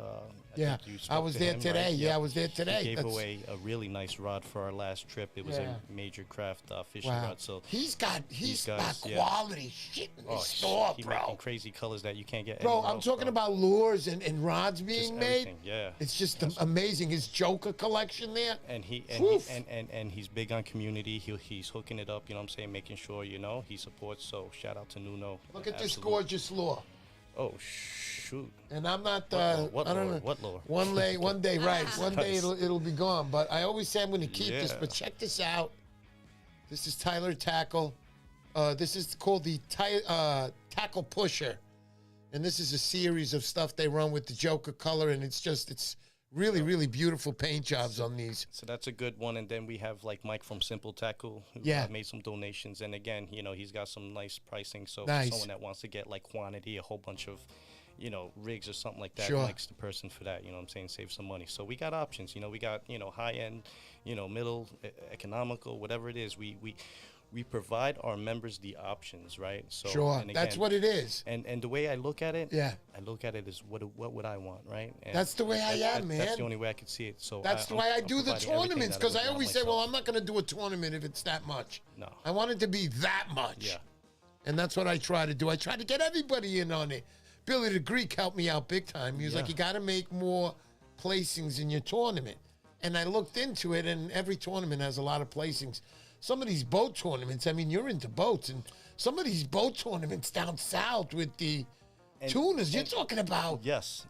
I was there today. Right? Yeah, I was there today. He gave away a really nice rod for our last trip. It was a major craft fishing rod. So he's got quality shit in his He's store, bro. making crazy colors that you can't get. Bro, anywhere I'm else, talking about lures and rods being Just made. everything, yeah. It's just amazing. His Joker collection there. And he's big on community. He's hooking it up. You know what I'm saying? Making sure he supports. So shout out to Nuno. Look at this gorgeous lure. Oh shoot! And I'm not. What I don't lure? know. What lure? One day, right? One day it'll be gone. But I always say I'm going to keep this. Yeah. But check this out. This is Tyler Tackle. This is called the Tackle Pusher, and this is a series of stuff they run with the Joker color, and it's really beautiful paint jobs on these. So that's a good one. And then we have like Mike from Simple Tackle who made some donations. And again, he's got some nice pricing. So for someone that wants to get like quantity, a whole bunch of, rigs or something like that, Mike's the person for that. You know what I'm saying? Save some money. So we got options. We got, high end, middle, economical, whatever it is. We provide our members the options, right? So and again, that's what it is. And the way I look at it, I look at it as what would I want, right? And that's the way I am, man. That's the only way I could see it. So that's the way I do the tournaments, because I always say, myself. well, I'm not going to do a tournament if it's that much. No. I want it to be that much. Yeah. And that's what I try to do. I try to get everybody in on it. Billy the Greek helped me out big time. He was like, you got to make more placings in your tournament. And I looked into it, and every tournament has a lot of placings. Some of these boat tournaments, I mean, you're into boats, and some of these boat tournaments down south with the tunas, you're talking about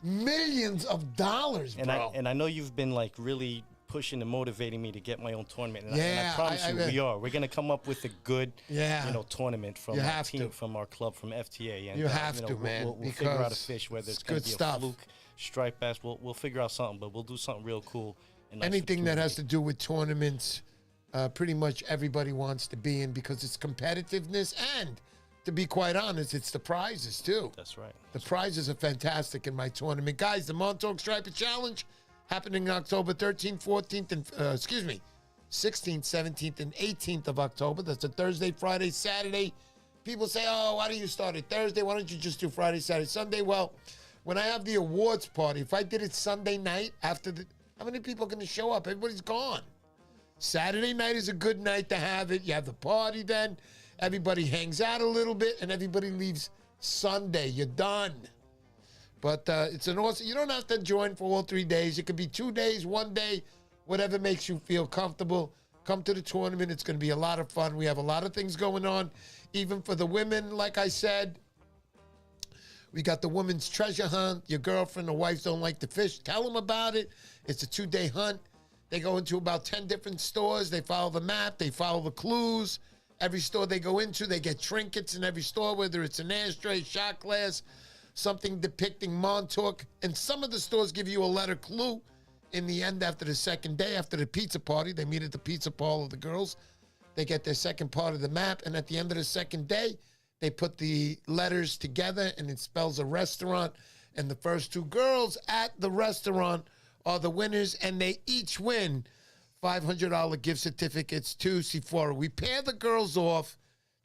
millions of dollars, bro. And I know you've been like really pushing and motivating me to get my own tournament. And I promise you, we are. We're gonna come up with a good, tournament from our team, from our club, from FTA. And you have to, man. We'll figure out a fish, whether it's gonna be a fluke, striped bass. We'll figure out something, but we'll do something real cool. nice anything that has opportunity. to do with tournaments, pretty much everybody wants to be in because it's competitiveness and, to be quite honest, it's the prizes too. That's right. The prizes are fantastic in my tournament. Guys, the Montauk Striper Challenge happening October 13th, 14th, and 16th, 17th, and 18th of October. That's a Thursday, Friday, Saturday. People say, oh, why do you start it Thursday? Why don't you just do Friday, Saturday, Sunday? Well, when I have the awards party, if I did it Sunday night after the, how many people are going to show up? Everybody's gone. Saturday night is a good night to have it. You have the party then. Everybody hangs out a little bit, and everybody leaves Sunday. You're done. But it's an awesome, you don't have to join for all 3 days. It could be 2 days, 1 day, whatever makes you feel comfortable. Come to the tournament. It's going to be a lot of fun. We have a lot of things going on, even for the women, like I said. We got the women's treasure hunt. Your girlfriend or wife don't like to fish. Tell them about it. It's a 2-day hunt. They go into about 10 different stores. They follow the map. They follow the clues. Every store they go into, they get trinkets in every store, whether it's an ashtray, shot glass, something depicting Montauk. And some of the stores give you a letter clue in the end after the second day, after the pizza party. They meet at the pizza parlor, the girls. They get their second part of the map. And at the end of the second day, they put the letters together and it spells a restaurant. And the first 2 girls at the restaurant are the winners, and they each win $500 gift certificates to Sephora. We pair the girls off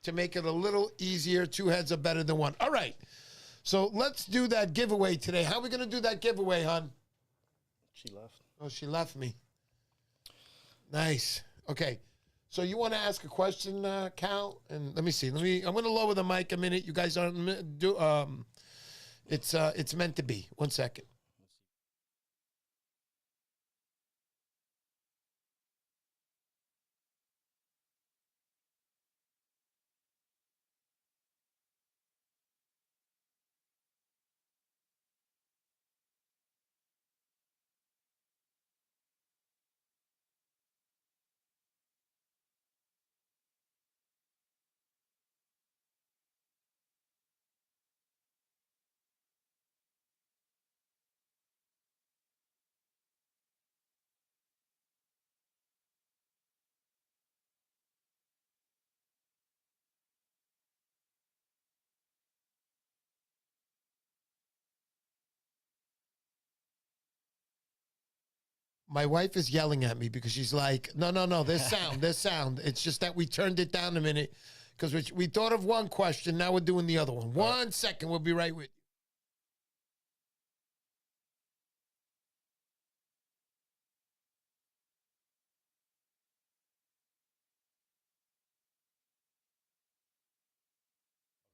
to make it a little easier. 2 heads are better than 1. All right. So let's do that giveaway today. How are we going to do that giveaway, hon? She left. Oh, she left me. Nice. Okay. So you want to ask a question, Cal? And let me see. I'm going to lower the mic a minute. You guys aren't do. It's meant to be. 1 second. My wife is yelling at me because she's like, no, there's sound. It's just that we turned it down a minute because we thought of one question. Now we're doing the other one. 1 second. We'll be right with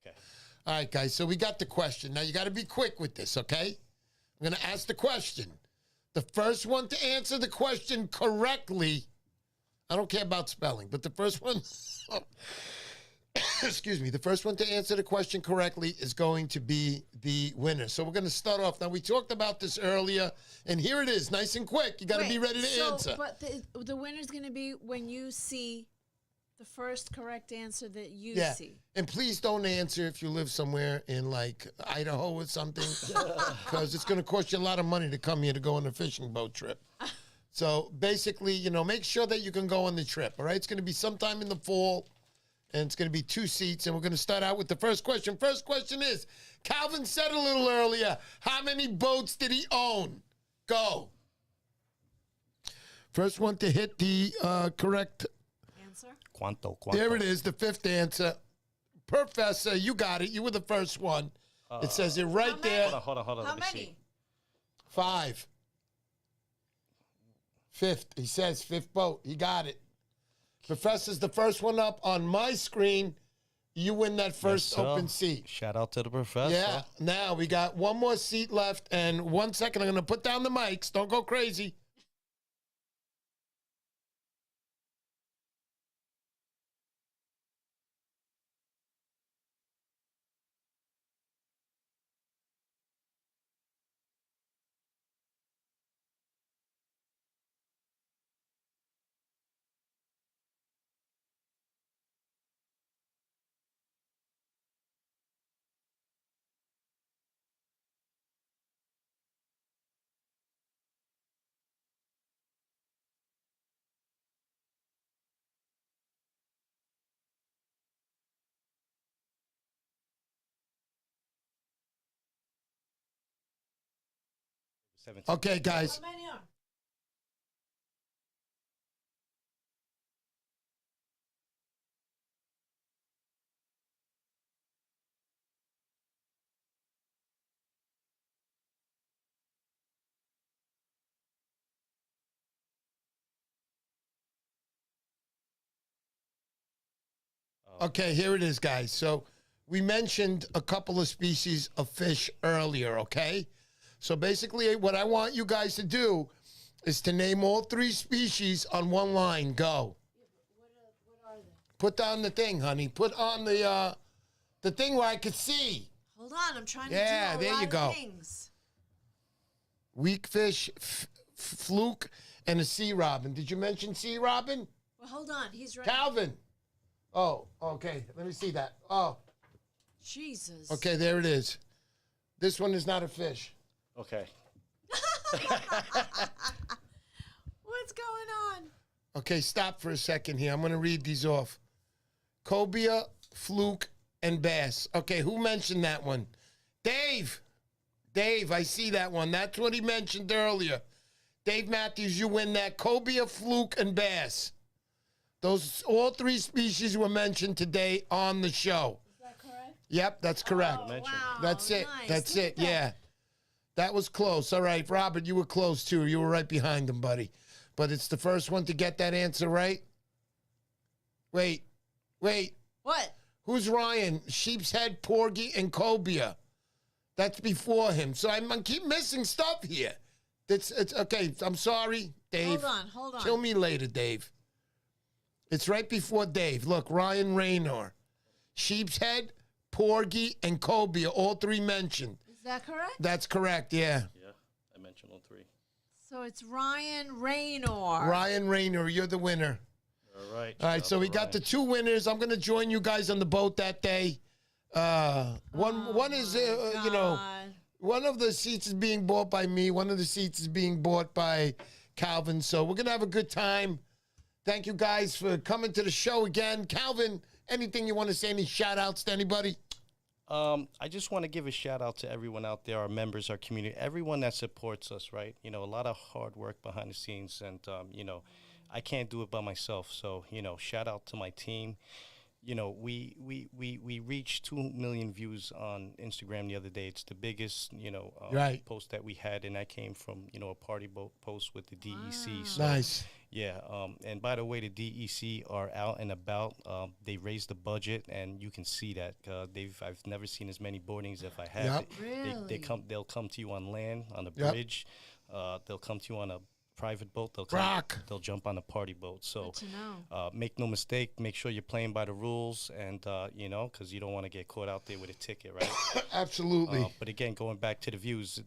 you. Okay. All right, guys. So we got the question. Now you got to be quick with this, okay? I'm going to ask the question. The first one to answer the question correctly, I don't care about spelling, but the first one, excuse me, the first one to answer the question correctly is going to be the winner. So we're going to start off. Now, we talked about this earlier, and here it is, nice and quick. You got to be ready to answer. But the winner's going to be when you see the first correct answer that you see. And please don't answer if you live somewhere in like Idaho or something, because it's going to cost you a lot of money to come here to go on a fishing boat trip. So basically, make sure that you can go on the trip, all right? It's going to be sometime in the fall, and it's going to be 2 seats, and we're going to start out with the first question. First question is, Kalvin said a little earlier, how many boats did he own? Go. First one to hit the correct Answer? Quanto. There it is, the 5th answer. Professor, you got it. You were the first one. It says it right there. Hold on. How Let me see. many? 5. 5th. He says 5th boat. He got it. Professor's the first one up on my screen. You win that first Yes, sir. open seat. Shout out to the professor. Yeah. Now we got one more seat left. And 1 second, I'm going to put down the mics. Don't go crazy. 17. Okay, guys. How many are? Okay, here it is, guys. So we mentioned a couple of species of fish earlier, okay? So basically what I want you guys to do is to name all 3 species on one line. Go. What are they? Put down the thing, honey. Put on the thing where I could see. Hold on, I'm trying Yeah, to do a there lot you go. of things. Weak fish, fluke, and a sea robin. Did you mention sea robin? Well, hold on, he's right. Kalvin. Oh, okay. Let me see that. Oh, Jesus. okay, there it is. This one is not a fish. Okay. What's going on? Okay, stop for a second here. I'm going to read these off. Cobia, fluke, and bass. Okay, who mentioned that one? Dave. Dave, I see that one. That's what he mentioned earlier. Dave Matthews, you win that. Cobia, fluke, and bass. Those all 3 species were mentioned today on the show. Is that correct? Yep, that's correct. Oh, wow. That's it. Nice. That's Look it. at that. Yeah. That was close. All right, Robert, you were close too. You were right behind him, buddy. But it's the first one to get that answer right. Wait. What? Who's Ryan? Sheep's head, porgy, and cobia. That's before him. So I keep missing stuff here. It's okay. I'm sorry, Dave. Hold on. Kill me later, Dave. It's right before Dave. Look, Ryan Raynor. Sheep's head, porgy, and cobia. All 3 mentioned. Is that correct? That's correct, yeah. Yeah, I mentioned all 3. So it's Ryan Raynor. Ryan Raynor, you're the winner. All right. All right, so we got the 2 winners. I'm going to join you guys on the boat that day. One is, you know, God. one of the seats is being bought by me. One of the seats is being bought by Kalvin. So we're going to have a good time. Thank you guys for coming to the show again. Kalvin, anything you want to say? Any shout outs to anybody? I just want to give a shout out to everyone out there, our members, our community, everyone that supports us, right? You know, a lot of hard work behind the scenes, and, you know, I can't do it by myself. So, you know, shout out to my team. You know, we reached 2 million views on Instagram the other day. It's the biggest, you know, Right. post that we had, and that came from, you know, a party boat post with the DEC. So, Nice. yeah, and by the way, the DEC are out and about. They raised the budget, and you can see that I've never seen as many boardings as I have. Yep. Really? They'll come to you on land, on the Yep. bridge. They'll come to you on a private boat. They'll jump on a party boat. So Good to know. make no mistake. Make sure you're playing by the rules, and you know, because you don't want to get caught out there with a ticket, right? Absolutely. But again, going back to the views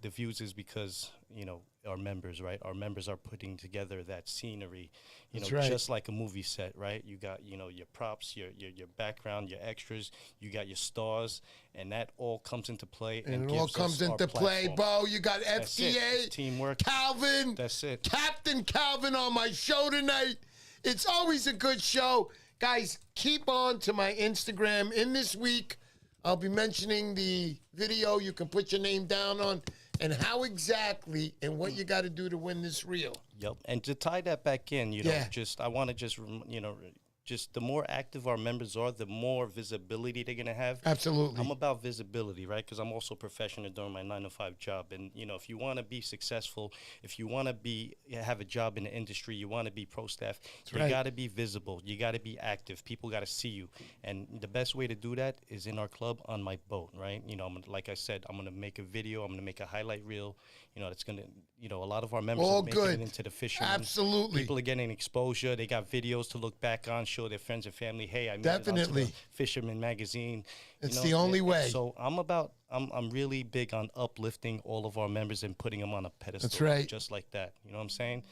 is because, you know, our members, right? Our members are putting together that scenery, you That's know, right. just like a movie set, right? You got, you know, your props, your background, your extras, you got your stars, and that all comes into play. And it all gives comes us our into play, platform. Bo. You got That's it. FTA, It's teamwork. Kalvin. That's it. Captain Kalvin on my show tonight. It's always a good show. Guys, keep on to my Instagram. In this week, I'll be mentioning the video you can put your name down on and how exactly and what you got to do to win this reel. Yep. And to tie that back in, you know, Yeah. I want to you know, just the more active our members are, the more visibility they're going to have. Absolutely. I'm about visibility, right? Because I'm also a professional doing my 9-to-5 job. And, you know, if you want to be successful, if you want to have a job in the industry, you want to be pro staff, you right. got to be visible. You got to be active. People got to see you. And the best way to do that is in our club on my boat, right? You know, like I said, I'm going to make a video. I'm going to make a highlight reel. You know, it's going to, you know, a lot of our members All are making good. it into the fishermen. Absolutely. People are getting exposure. They got videos to look back on, show their friends and family, hey, I made Definitely. it onto the Fisherman magazine. It's the only way. So I'm really big on uplifting all of our members and putting them on a pedestal. That's right. Just like that. You know what I'm saying?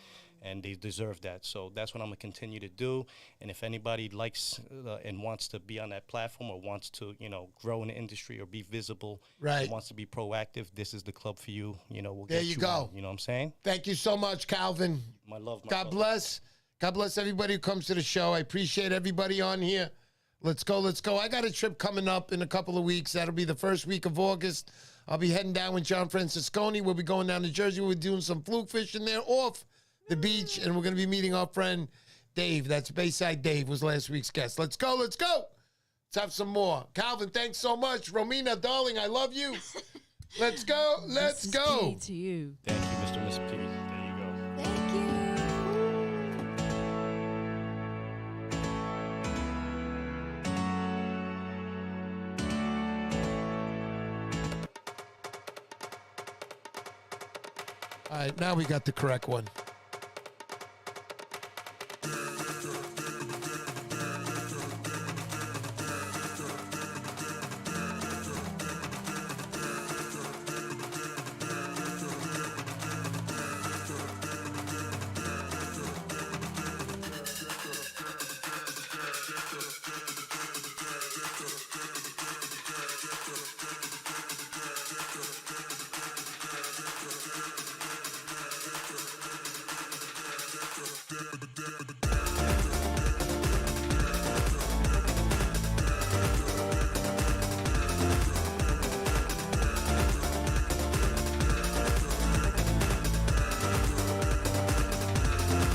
And they deserve that. So that's what I'm going to continue to do. And if anybody likes and wants to be on that platform or wants to, you know, grow in the industry or be visible, Right. and wants to be proactive, this is the club for you. You know, we'll There get you you go. on, you know what I'm saying? Thank you so much, Kalvin. My love. God bless. God bless everybody who comes to the show. I appreciate everybody on here. Let's go, let's go. I got a trip coming up in a couple of weeks. That'll be the first week of August. I'll be heading down with John Francisconi. We'll be going down to Jersey. We're doing some fluke fishing there off the beach, and we're going to be meeting our friend Dave. That's Bayside Dave was last week's guest. Let's go, let's go. Let's have some more. Calvin, thanks so much. Romina, darling, I love you. Let's go, let's go. To you. Thank you, Mr. Miss P. There you go. Thank you. All right, now we got the correct one.